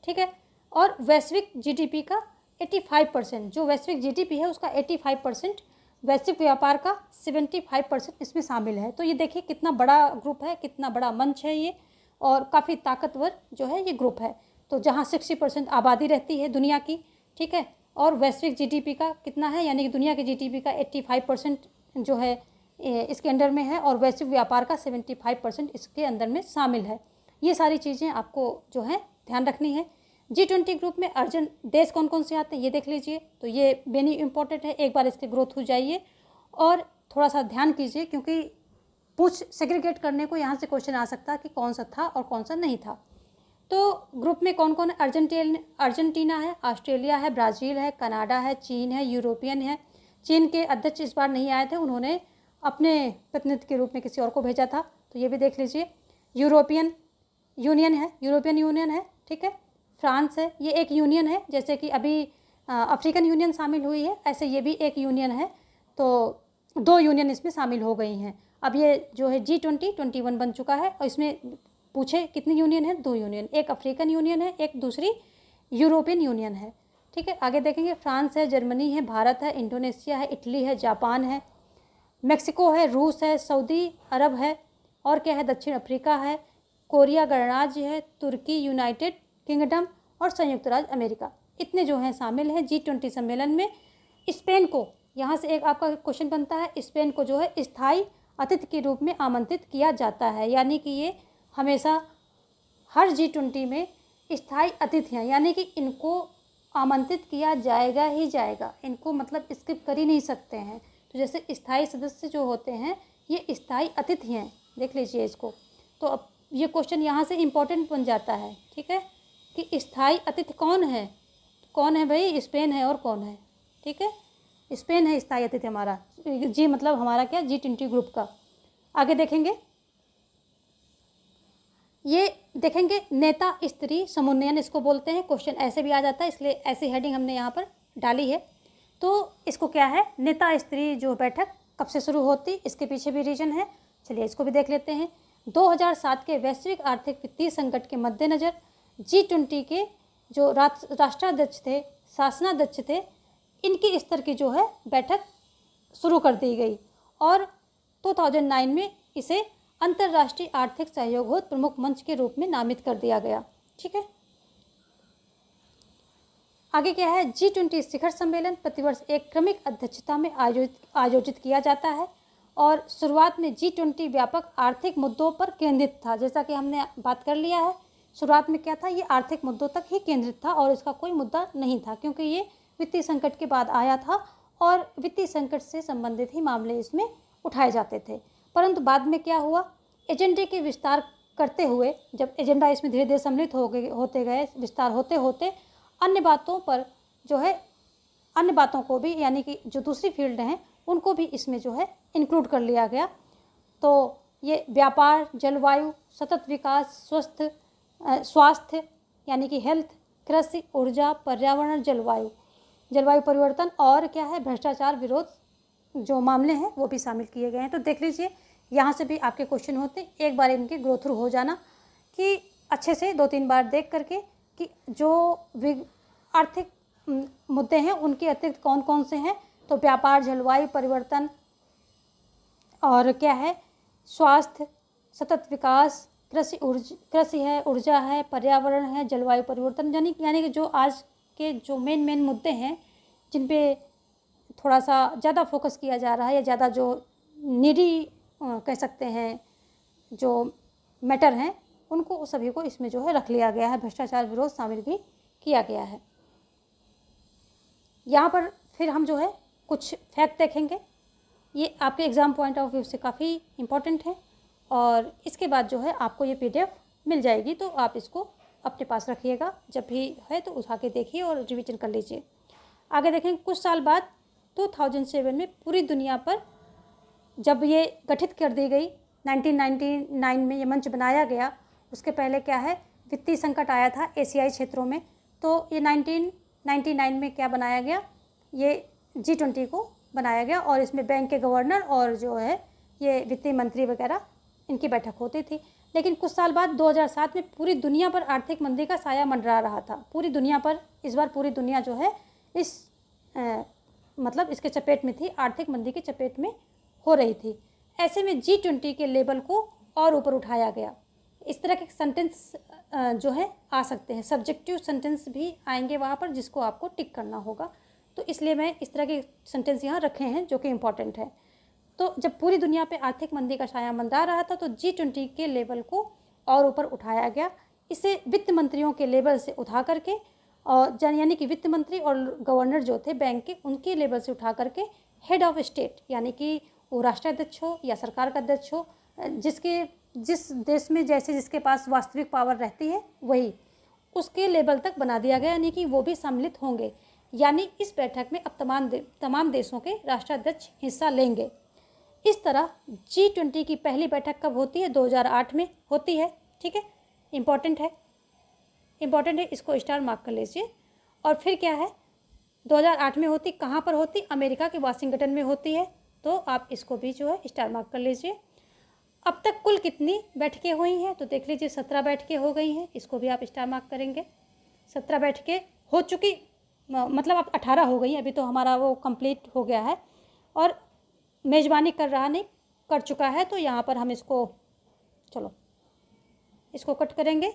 ठीक है, और वैश्विक GDP का 85%, जो वैश्विक GDP है उसका 85%, वैश्विक व्यापार का 75% इसमें शामिल है। तो ये देखिए कितना बड़ा ग्रुप है, कितना बड़ा मंच है ये, और काफ़ी ताकतवर जो है ये ग्रुप है। तो जहाँ 60% आबादी रहती है दुनिया की, ठीक है, और वैश्विक GDP का कितना है, यानी कि दुनिया के GDP का 85% जो है इसके अंडर में है, और वैश्विक व्यापार का 75% इसके अंदर में शामिल है। ये सारी चीज़ें आपको जो है ध्यान रखनी है। G20 ग्रुप में अर्जेंट देश कौन कौन से आते हैं ये देख लीजिए। तो ये वेरी इंपॉर्टेंट है, एक बार इसके ग्रोथ हो जाइए और थोड़ा सा ध्यान कीजिए, क्योंकि सेग्रीगेट करने को यहाँ से क्वेश्चन आ सकता है कि कौन सा था और कौन सा नहीं था। तो ग्रुप में कौन कौन है? अर्जेंटीना है, ऑस्ट्रेलिया है, ब्राज़ील है, कनाडा है, चीन है, यूरोपियन है। चीन के अध्यक्ष इस बार नहीं आए थे, उन्होंने अपने प्रतिनिधि के रूप में किसी और को भेजा था, तो ये भी देख लीजिए। यूरोपियन यूनियन है, ठीक है। फ्रांस है, ये एक यूनियन है, जैसे कि अभी अफ्रीकन यूनियन शामिल हुई है, ऐसे ये भी एक यूनियन है। तो 2 यूनियन इसमें शामिल हो गई हैं। अब ये जो है G20 बन चुका है, और इसमें पूछे कितनी यूनियन है? 2 यूनियन, एक अफ्रीकन यूनियन है, एक दूसरी यूरोपियन यूनियन है। ठीक है, आगे देखेंगे। फ्रांस है, जर्मनी है, भारत है, इंडोनेशिया है, इटली है, जापान है, मेक्सिको है, रूस है, सऊदी अरब है, और क्या है? दक्षिण अफ्रीका है, कोरिया गणराज्य है, तुर्की, यूनाइटेड किंगडम और संयुक्त राज्य अमेरिका। इतने जो हैं शामिल हैं G20 सम्मेलन में। स्पेन को, यहाँ से एक आपका क्वेश्चन बनता है, स्पेन को जो है स्थायी अतिथि के रूप में आमंत्रित किया जाता है, यानी कि ये हमेशा हर G20 में स्थायी अतिथि हैं, यानी कि इनको आमंत्रित किया जाएगा ही जाएगा, इनको मतलब स्किप कर ही नहीं सकते हैं। तो जैसे स्थायी सदस्य जो होते हैं ये स्थायी अतिथि हैं, देख लीजिए इसको। तो अब ये क्वेश्चन यहाँ से इम्पोर्टेंट बन जाता है, ठीक है, कि स्थायी अतिथि कौन है? कौन है भाई? स्पेन है, और कौन है? ठीक है, स्पेन है स्थायी अतिथि हमारा। जी मतलब हमारा क्या? G20 ग्रुप का। आगे देखेंगे, ये देखेंगे नेता स्तरीय समुन्नयन इसको बोलते हैं। क्वेश्चन ऐसे भी आ जाता है, इसलिए ऐसी हेडिंग हमने यहाँ पर डाली है। तो इसको क्या है? नेता स्तरीय जो बैठक कब से शुरू होती, इसके पीछे भी रीजन है। चलिए इसको भी देख लेते हैं। 2007 के वैश्विक आर्थिक वित्तीय संकट के मद्देनज़र G20 के जो राष्ट्राध्यक्ष थे, शासनाध्यक्ष थे, इनकी स्तर की जो है बैठक शुरू कर दी गई, और 2009 में इसे अंतर्राष्ट्रीय आर्थिक सहयोग प्रमुख मंच के रूप में नामित कर दिया गया। ठीक है, आगे क्या है, G20 शिखर सम्मेलन प्रतिवर्ष एक क्रमिक अध्यक्षता में आयोजित किया जाता है और शुरुआत में G20 व्यापक आर्थिक मुद्दों पर केंद्रित था। जैसा कि हमने बात कर लिया है, शुरुआत में क्या था, ये आर्थिक मुद्दों तक ही केंद्रित था और इसका कोई मुद्दा नहीं था, क्योंकि ये वित्तीय संकट के बाद आया था और वित्तीय संकट से संबंधित ही मामले इसमें उठाए जाते थे। परंतु बाद में क्या हुआ, एजेंडे के विस्तार करते हुए, जब एजेंडा इसमें धीरे धीरे सम्मिलित होते गए, विस्तार होते होते अन्य बातों पर जो है, अन्य बातों को भी, यानी कि जो दूसरी फील्ड हैं उनको भी इसमें जो है इंक्लूड कर लिया गया। तो ये व्यापार, जलवायु, सतत विकास, स्वास्थ्य यानी कि हेल्थ, कृषि, ऊर्जा, पर्यावरण, जलवायु परिवर्तन और क्या है, भ्रष्टाचार विरोध जो मामले हैं वो भी शामिल किए गए हैं। तो देख लीजिए, यहाँ से भी आपके क्वेश्चन होते हैं, एक बार इनके ग्रो थ्रू हो जाना कि अच्छे से 2-3 बार देख करके कि जो आर्थिक मुद्दे हैं उनके अतिरिक्त कौन कौन से हैं। तो व्यापार, जलवायु परिवर्तन और क्या है, स्वास्थ्य, सतत विकास, कृषि है, ऊर्जा है, पर्यावरण है, जलवायु परिवर्तन, यानी कि जो आज के जो मेन मुद्दे हैं जिन पे थोड़ा सा ज़्यादा फोकस किया जा रहा है या ज़्यादा जो नीडी कह सकते हैं जो मैटर हैं, उनको सभी को इसमें जो है रख लिया गया है। भ्रष्टाचार विरोध शामिल भी किया गया है। यहाँ पर फिर हम जो है कुछ फैक्ट देखेंगे, ये आपके एग्ज़ाम पॉइंट ऑफ व्यू से काफ़ी इम्पॉर्टेंट है और इसके बाद जो है आपको ये PDF मिल जाएगी, तो आप इसको अपने पास रखिएगा, जब भी है तो उठा के देखिए और रिवीजन कर लीजिए। आगे देखेंगे, कुछ साल बाद 2007 में पूरी दुनिया पर जब ये गठित कर दी गई, 1999 में ये मंच बनाया गया, उसके पहले क्या है, वित्तीय संकट आया था एशियाई क्षेत्रों में, तो ये 1999 में क्या बनाया गया, ये G20 को बनाया गया और इसमें बैंक के गवर्नर और जो है ये वित्तीय मंत्री वगैरह इनकी बैठक होती थी। लेकिन कुछ साल बाद 2007 में पूरी दुनिया पर आर्थिक मंदी का साया मंडरा रहा था। पूरी दुनिया पर इस बार पूरी दुनिया जो है इस मतलब इसके चपेट में थी, आर्थिक मंदी के चपेट में हो रही थी। ऐसे में G20 के लेवल को और ऊपर उठाया गया। इस तरह के सेंटेंस जो है आ सकते हैं, सब्जेक्टिव सेंटेंस भी आएंगे वहाँ पर, जिसको आपको टिक करना होगा। तो इसलिए मैं इस तरह के सेंटेंस यहाँ रखे हैं जो कि इम्पॉर्टेंट है। तो जब पूरी दुनिया पे आर्थिक मंदी का साया मंडरा रहा था, तो G20 के लेवल को और ऊपर उठाया गया। इसे वित्त मंत्रियों के लेवल से उठा करके और यानी कि वित्त मंत्री और गवर्नर जो थे बैंक के, उनके लेवल से उठा करके हेड ऑफ स्टेट, यानी कि वो राष्ट्राध्यक्ष हो या सरकार का अध्यक्ष हो, जिस देश में जैसे जिसके पास वास्तविक पावर रहती है वही, उसके लेवल तक बना दिया गया, यानी कि वो भी सम्मिलित होंगे। यानी इस बैठक में अब तमाम देशों के राष्ट्राध्यक्ष हिस्सा लेंगे। इस तरह G20 की पहली बैठक कब होती है, 2008 में होती है। ठीक है, इम्पॉर्टेंट है, इसको स्टार मार्क कर लीजिए। और फिर क्या है, 2008 में होती, कहाँ पर होती, अमेरिका के वाशिंगटन में होती है, तो आप इसको भी जो है स्टार मार्क कर लीजिए। अब तक कुल कितनी बैठकें हुई हैं, तो देख लीजिए 17 बैठकें हो गई हैं, इसको भी आप स्टार मार्क करेंगे। 17 बैठकें हो चुकी, मतलब अब 18 हो गई, अभी तो हमारा वो कंप्लीट हो गया है और मेज़बानी कर चुका है, तो यहाँ पर हम इसको कट करेंगे।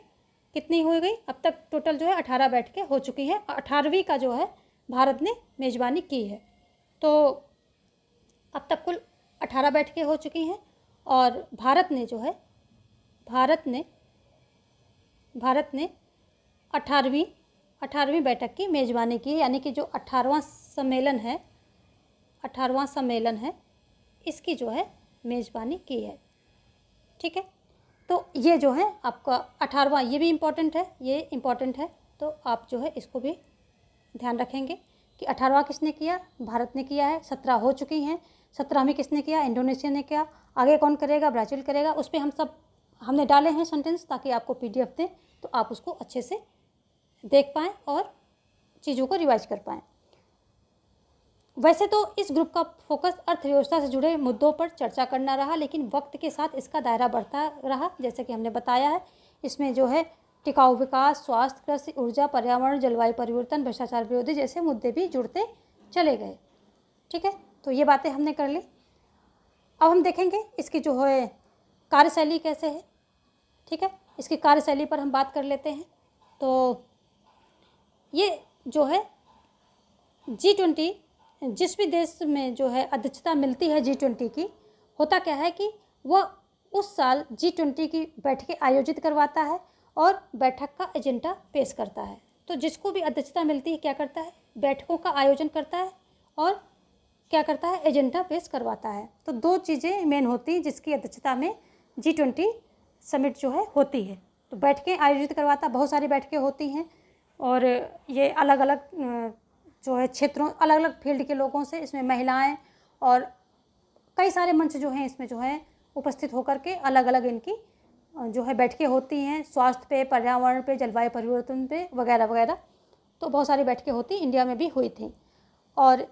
कितनी हो गई, अब तक टोटल जो है 18 बैठकें हो चुकी हैं। 18वीं का जो है भारत ने मेज़बानी की है, तो अब तक कुल 18 बैठकें हो चुकी हैं और भारत ने 18वीं बैठक की मेज़बानी की है, यानी कि जो 18वां सम्मेलन है इसकी जो है मेज़बानी की है। ठीक है, तो ये जो है आपका 18वां, ये भी इम्पॉर्टेंट है, तो आप जो है इसको भी ध्यान रखेंगे कि 18वां किसने किया, भारत ने किया है। 17 हो चुकी हैं, 17वीं किसने किया, इंडोनेशिया ने किया, आगे कौन करेगा, ब्राज़ील करेगा। उस पर हमने डाले हैं सेंटेंस ताकि आपको PDF दें, तो आप उसको अच्छे से देख पाएँ और चीज़ों को रिवाइज कर पाएँ। वैसे तो इस ग्रुप का फोकस अर्थव्यवस्था से जुड़े मुद्दों पर चर्चा करना रहा, लेकिन वक्त के साथ इसका दायरा बढ़ता रहा। जैसे कि हमने बताया है, इसमें जो है टिकाऊ विकास, स्वास्थ्य, कृषि, ऊर्जा, पर्यावरण, जलवायु परिवर्तन, भ्रष्टाचार विरोधी जैसे मुद्दे भी जुड़ते चले गए। ठीक है, तो ये बातें हमने कर ली। अब हम देखेंगे इसकी जो है कार्यशैली कैसे है। ठीक है, इसकी कार्यशैली पर हम बात कर लेते हैं। तो ये जो है G20, जिस भी देश में जो है अध्यक्षता मिलती है G20 की, होता क्या है कि वह उस साल G20 की बैठकें आयोजित करवाता है और बैठक का एजेंडा पेश करता है। तो जिसको भी अध्यक्षता मिलती है क्या करता है, बैठकों का आयोजन करता है और क्या करता है, एजेंडा पेश करवाता है। तो दो चीज़ें मेन होती हैं जिसकी अध्यक्षता में G20 समिट जो है होती है। तो बैठकें आयोजित करवाता, बहुत सारी बैठकें होती हैं और ये अलग अलग जो है क्षेत्रों, अलग अलग फील्ड के लोगों से, इसमें महिलाएं और कई सारे मंच जो हैं इसमें जो है उपस्थित होकर के अलग अलग इनकी जो है बैठकें होती हैं, स्वास्थ्य पे, पर्यावरण पे, जलवायु परिवर्तन पे वगैरह वगैरह। तो बहुत सारी बैठकें होती, इंडिया में भी हुई थी। और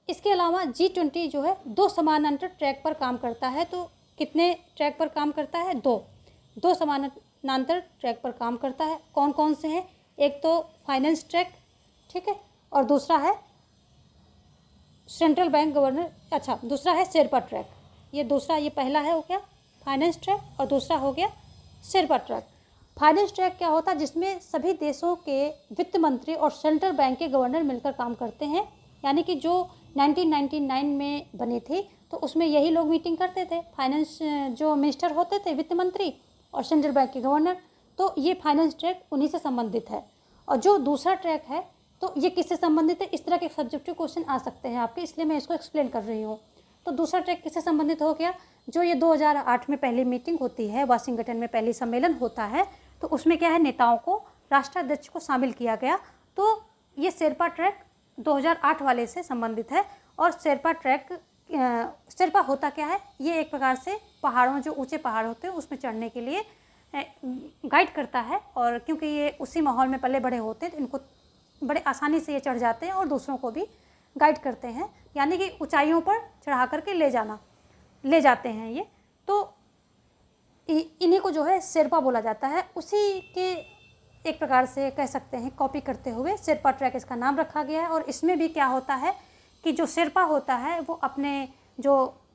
इसके अलावा G20 जो है दो समानांतर ट्रैक पर काम करता है। तो कितने ट्रैक पर काम करता है, दो समानांतर ट्रैक पर काम करता है। कौन कौन से हैं, एक तो फाइनेंस ट्रैक, ठीक है, और दूसरा है सेंट्रल बैंक गवर्नर, अच्छा दूसरा है शेरपा ट्रैक। ये दूसरा, ये पहला है हो गया फाइनेंस ट्रैक और दूसरा हो गया शेरपा ट्रैक। फाइनेंस ट्रैक क्या होता है, जिसमें सभी देशों के वित्त मंत्री और सेंट्रल बैंक के गवर्नर मिलकर काम करते हैं। यानी कि जो 1999 में बनी थी तो उसमें यही लोग मीटिंग करते थे, फाइनेंस जो मिनिस्टर होते थे, वित्त मंत्री और सेंट्रल बैंक के गवर्नर। तो ये फाइनेंस ट्रैक उन्हीं से संबंधित है। और जो दूसरा ट्रैक है तो ये किससे संबंधित है, इस तरह के सब्जेक्टिव क्वेश्चन आ सकते हैं आपके, इसलिए मैं इसको एक्सप्लेन कर रही हूँ। तो दूसरा ट्रैक किससे संबंधित हो गया, जो ये 2008 में पहली मीटिंग होती है, वाशिंगटन में पहली सम्मेलन होता है, तो उसमें क्या है, नेताओं को, राष्ट्राध्यक्ष को शामिल किया गया। तो ये शेरपा ट्रैक 2008 वाले से संबंधित है। और शेरपा ट्रैक, शेरपा होता क्या है, ये एक प्रकार से पहाड़ों, जो ऊंचे पहाड़ होते हैं उसमें चढ़ने के लिए गाइड करता है। और क्योंकि ये उसी माहौल में पले बड़े होते हैं तो इनको बड़े आसानी से ये चढ़ जाते हैं और दूसरों को भी गाइड करते हैं, यानी कि ऊंचाइयों पर चढ़ा करके ले जाते हैं ये। तो इन्हीं को जो है शेरपा बोला जाता है। उसी के एक प्रकार से कह सकते हैं कॉपी करते हुए शेरपा ट्रैक इसका नाम रखा गया है। और इसमें भी क्या होता है कि जो शेरपा होता है वो अपने जो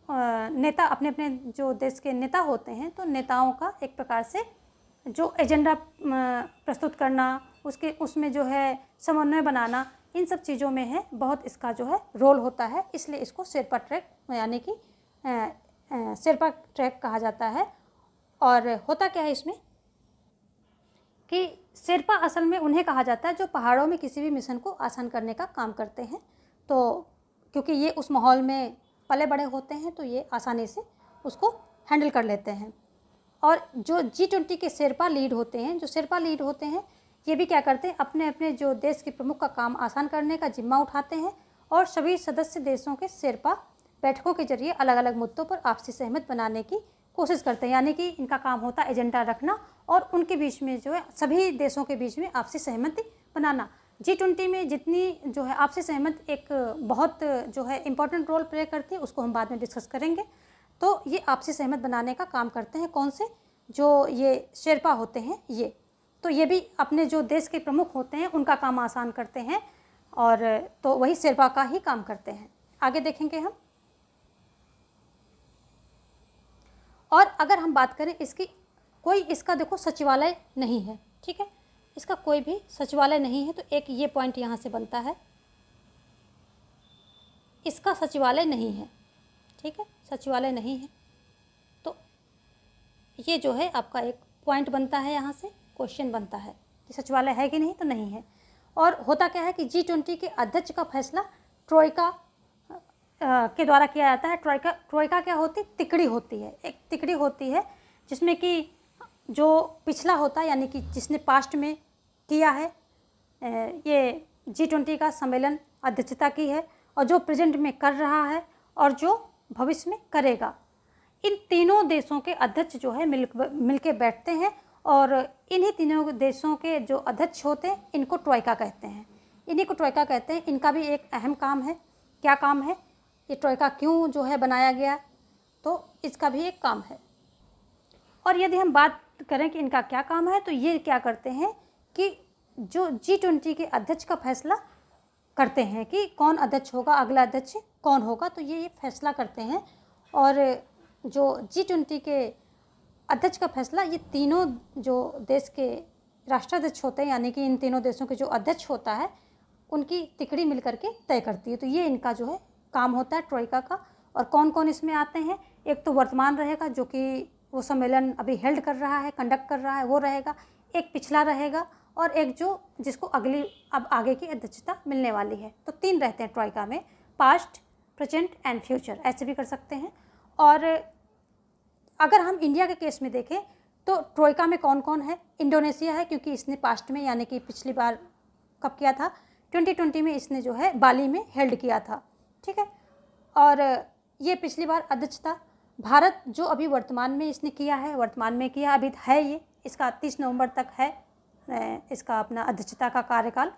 नेता, अपने अपने जो देश के नेता होते हैं, तो नेताओं का एक प्रकार से जो एजेंडा प्रस्तुत करना, उसमें जो है समन्वय बनाना, इन सब चीज़ों में है बहुत इसका जो है रोल होता है। इसलिए इसको शेरपा ट्रैक यानी कि शेरपा ट्रैक कहा जाता है। और होता क्या है इसमें कि शेरपा असल में उन्हें कहा जाता है जो पहाड़ों में किसी भी मिशन को आसान करने का काम करते हैं। तो क्योंकि ये उस माहौल में पले बड़े होते हैं तो ये आसानी से उसको हैंडल कर लेते हैं। और जो G20 के शेरपा लीड होते हैं, जो शेरपा लीड होते हैं, ये भी क्या करते हैं, अपने अपने जो देश के प्रमुख का काम आसान करने का जिम्मा उठाते हैं। और सभी सदस्य देशों के शेरपा बैठकों के जरिए अलग अलग मुद्दों पर आपसी सहमत बनाने की कोशिश करते हैं। यानी कि इनका काम होता है एजेंडा रखना और उनके बीच में जो है, सभी देशों के बीच में आपसी सहमति बनाना। G20 में जितनी जो है आपसी सहमत एक बहुत जो है इम्पोर्टेंट रोल प्ले करती है, उसको हम बाद में डिस्कस करेंगे। तो ये आपसी सहमत बनाने का काम करते हैं कौन से, जो ये शेरपा होते हैं ये। तो ये भी अपने जो देश के प्रमुख होते हैं उनका काम आसान करते हैं, और तो वही शेरपा का ही काम करते हैं। आगे देखेंगे हम। और अगर हम बात करें इसकी, कोई इसका देखो सचिवालय नहीं है, ठीक है, इसका कोई भी सचिवालय नहीं है। तो एक ये पॉइंट यहाँ से बनता है, इसका सचिवालय नहीं है, ठीक है, सचिवालय नहीं है। तो ये जो है आपका एक पॉइंट बनता है, यहाँ से क्वेश्चन बनता है कि सचिवालय है कि नहीं, तो नहीं है। और होता क्या है कि G20 के अध्यक्ष का फैसला ट्रोइका के द्वारा किया जाता है। ट्रोइका क्या होती है, तिकड़ी होती है, एक तिकड़ी होती है जिसमें कि जो पिछला होता है, यानी कि जिसने पास्ट में किया है ये G20 का सम्मेलन अध्यक्षता की है, और जो प्रेजेंट में कर रहा है और जो भविष्य में करेगा, इन तीनों देशों के अध्यक्ष जो है मिल के बैठते हैं। और इन्हीं तीनों देशों के जो अध्यक्ष होते हैं इनको ट्रोइका कहते हैं, इन्हीं को ट्रोइका कहते हैं। इनका भी एक अहम काम है। क्या काम है, ये ट्रोइका क्यों जो है बनाया गया, तो इसका भी एक काम है। और यदि हम बात करें कि इनका क्या काम है, तो ये क्या करते हैं कि जो G20 के अध्यक्ष का फैसला करते हैं कि कौन अध्यक्ष होगा, अगला अध्यक्ष कौन होगा, तो ये फैसला करते हैं। और जो G20 के अध्यक्ष का फैसला ये तीनों जो देश के राष्ट्राध्यक्ष होते हैं, यानी कि इन तीनों देशों के जो अध्यक्ष होता है उनकी तिकड़ी मिल करके तय करती है। तो ये इनका जो है काम होता है ट्रोइका का। और कौन कौन इसमें आते हैं, एक तो वर्तमान रहेगा जो कि वो सम्मेलन अभी हेल्ड कर रहा है, कंडक्ट कर रहा है, वो रहेगा। एक पिछला रहेगा और एक जो जिसको अगली अब आगे की अध्यक्षता मिलने वाली है। तो 3 रहते हैं ट्रोइका में, पास्ट, प्रेजेंट एंड फ्यूचर, ऐसे भी कर सकते हैं। और अगर हम इंडिया के केस में देखें तो ट्रोइका में कौन कौन है, इंडोनेशिया है क्योंकि इसने पास्ट में यानी कि पिछली बार कब किया था, 2020 में इसने जो है बाली में हेल्ड किया था, ठीक है। और ये पिछली बार अध्यक्षता भारत जो अभी वर्तमान में इसने किया है, वर्तमान में किया अभी है, ये इसका 30 नवंबर तक है इसका अपना अध्यक्षता का कार्यकाल।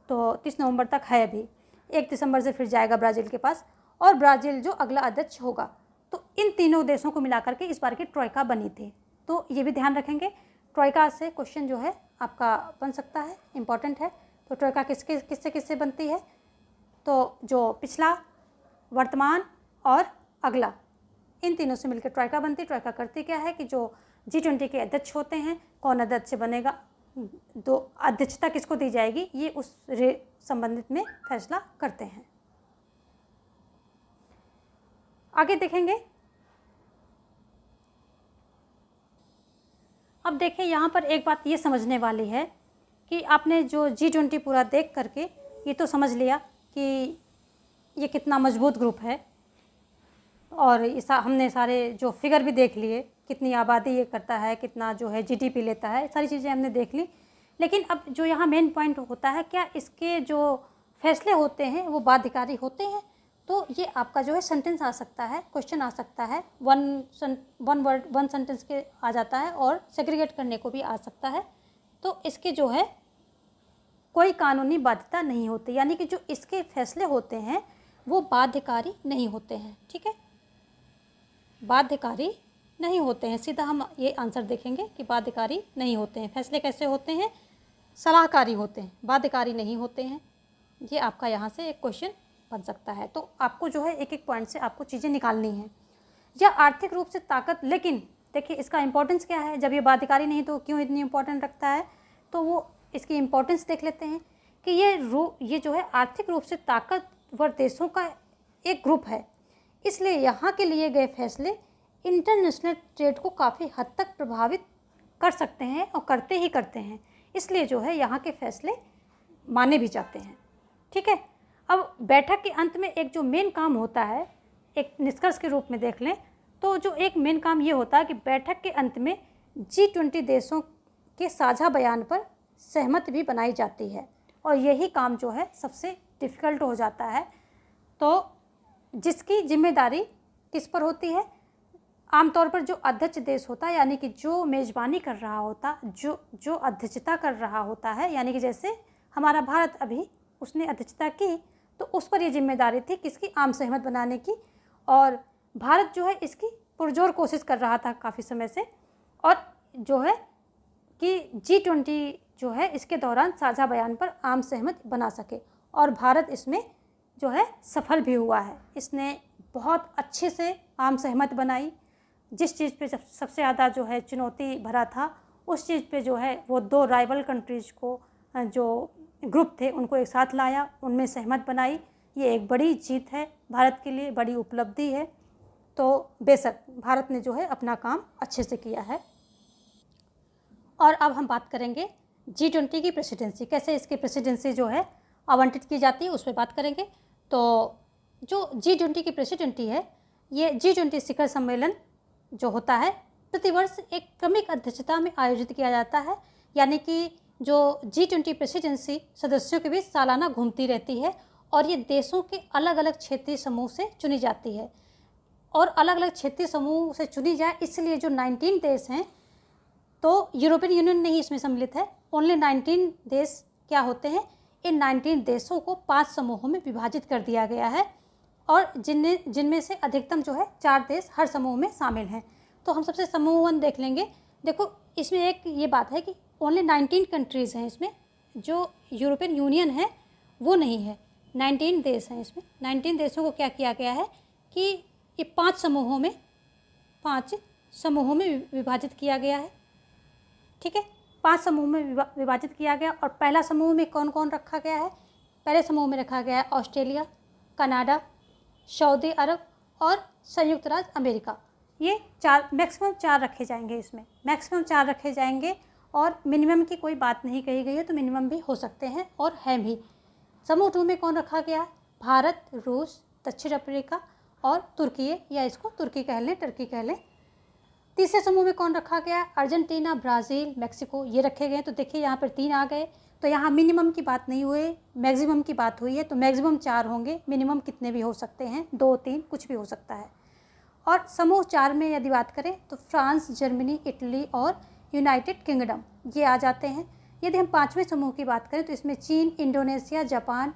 तो 30 नवंबर तक है अभी, 1 दिसंबर से फिर जाएगा ब्राज़ील के पास, और ब्राज़ील जो अगला अध्यक्ष होगा। तो इन तीनों देशों को मिलाकर के इस बार की ट्रोइका बनी थी। तो ये भी ध्यान रखेंगे, ट्रोइका से क्वेश्चन जो है आपका बन सकता है, इम्पॉर्टेंट है। तो ट्रोइका किससे बनती है, तो जो पिछला, वर्तमान और अगला, इन तीनों से मिलकर ट्रोइका बनती है। ट्रोइका करती क्या है कि जो G20 के अध्यक्ष होते हैं, कौन अध्यक्ष बनेगा, तो अध्यक्षता किसको दी जाएगी, ये उस संबंधित में फैसला करते हैं। आगे देखेंगे। अब देखिए यहाँ पर एक बात ये समझने वाली है कि आपने जो G20 पूरा देख करके ये तो समझ लिया कि ये कितना मजबूत ग्रुप है, और हमने सारे जो फिगर भी देख लिए, कितनी आबादी ये करता है, कितना जो है GDP लेता है, सारी चीज़ें हमने देख ली। लेकिन अब जो यहाँ मेन पॉइंट होता है, क्या इसके जो फैसले होते हैं वो बाध्यकारी होते हैं। तो ये आपका जो है सेंटेंस आ सकता है, क्वेश्चन आ सकता है, वन वर्ड वन सेंटेंस के आ जाता है, और सेग्रीगेट करने को भी आ सकता है। तो इसके जो है कोई कानूनी बाध्यता नहीं होती, यानी कि जो इसके फैसले होते हैं वो बाध्यकारी नहीं होते हैं, ठीक है, बाध्यकारी नहीं होते हैं। सीधा हम ये आंसर देखेंगे कि बाध्यकारी नहीं होते हैं। फैसले कैसे होते हैं, सलाहकारी होते हैं, बाध्यकारी नहीं होते हैं। ये आपका यहाँ से एक क्वेश्चन बन सकता है। तो आपको जो है एक एक पॉइंट से आपको चीज़ें निकालनी हैं। या आर्थिक रूप से ताकत, लेकिन देखिए इसका इंपॉर्टेंस क्या है, जब ये बाध्यकारी नहीं तो क्यों इतनी इंपॉर्टेंट रखता है, तो वो इसकी इंपॉर्टेंस देख लेते हैं कि ये जो है आर्थिक रूप से ताकतवर देशों का एक ग्रुप है। इसलिए यहाँ के लिए गए फैसले इंटरनेशनल ट्रेड को काफ़ी हद तक प्रभावित कर सकते हैं और करते ही करते हैं। इसलिए जो है यहाँ के फैसले माने भी जाते हैं, ठीक है। अब बैठक के अंत में एक जो मेन काम होता है, एक निष्कर्ष के रूप में देख लें तो जो एक मेन काम ये होता है कि बैठक के अंत में G20 देशों के साझा बयान पर सहमति भी बनाई जाती है, और यही काम जो है सबसे डिफ़िकल्ट हो जाता है। तो जिसकी जिम्मेदारी किस पर होती है, आमतौर पर जो अध्यक्ष देश होता है, यानी कि जो मेज़बानी कर रहा होता, जो अध्यक्षता कर रहा होता है, यानी कि जैसे हमारा भारत अभी उसने अध्यक्षता की, तो उस पर ये जिम्मेदारी थी किसकी, आम सहमत बनाने की। और भारत जो है इसकी पुरजोर कोशिश कर रहा था काफ़ी समय से, और जो है कि G20 जो है इसके दौरान साझा बयान पर आम सहमत बना सके, और भारत इसमें जो है सफल भी हुआ है। इसने बहुत अच्छे से आम सहमत बनाई। जिस चीज़ पे सबसे ज़्यादा जो है चुनौती भरा था, उस चीज़ पे जो है वो 2 राइवल कंट्रीज़ को, जो ग्रुप थे, उनको एक साथ लाया, उनमें सहमत बनाई। ये एक बड़ी जीत है भारत के लिए, बड़ी उपलब्धि है। तो बेशक भारत ने जो है अपना काम अच्छे से किया है। और अब हम बात करेंगे G20 की प्रेसिडेंसी, कैसे इसकी प्रेसिडेंसी जो है आवंटित की जाती है, उस पर बात करेंगे। तो जो G20 की प्रेसिडेंसी है, ये G20 शिखर सम्मेलन जो होता है प्रतिवर्ष एक क्रमिक अध्यक्षता में आयोजित किया जाता है, यानी कि जो G20 प्रेसिडेंसी सदस्यों के बीच सालाना घूमती रहती है, और ये देशों के अलग अलग क्षेत्रीय समूह से चुनी जाती है। और अलग अलग क्षेत्रीय समूह से चुनी जाए इसलिए जो 19 देश हैं, तो यूरोपियन यूनियन नहीं इसमें सम्मिलित है, ओनली 19 देश क्या होते हैं, इन 19 देशों को 5 समूहों में विभाजित कर दिया गया है, और जिनमें से अधिकतम जो है 4 देश हर समूह में शामिल हैं। तो हम सबसे समूह 1 देख लेंगे। देखो इसमें एक ये बात है कि ओनली 19 कंट्रीज़ हैं इसमें, जो यूरोपियन यूनियन है वो नहीं है, 19 देश हैं इसमें। 19 देशों को क्या किया गया है कि ये 5 समूहों में विभाजित किया गया है, ठीक है, 5 समूह में विभाजित किया गया। और पहला समूह में कौन कौन रखा गया है, पहले समूह में रखा गया है ऑस्ट्रेलिया, कनाडा, सऊदी अरब और संयुक्त राज्य अमेरिका। ये 4 मैक्सिमम 4 रखे जाएंगे, इसमें मैक्सिमम 4 रखे जाएंगे और मिनिमम की कोई बात नहीं कही गई है, तो मिनिमम भी हो सकते हैं और हैं भी। समूह 2 में कौन रखा गया है? भारत, रूस, दक्षिण अफ्रीका और तुर्की, या इसको तुर्की कह लें, टर्की कह लें। तीसरे समूह में कौन रखा गया? अर्जेंटीना, ब्राज़ील, मेक्सिको, ये रखे गए। तो देखिए यहाँ पर 3 आ गए, तो यहाँ मिनिमम की बात नहीं हुई, मैक्सिमम की बात हुई है। तो मैक्सिमम 4 होंगे, मिनिमम कितने भी हो सकते हैं, 2, 3 कुछ भी हो सकता है। और समूह 4 में यदि बात करें तो फ्रांस, जर्मनी, इटली और यूनाइटेड किंगडम ये आ जाते हैं। यदि हम 5वें समूह की बात करें तो इसमें चीन, इंडोनेशिया, जापान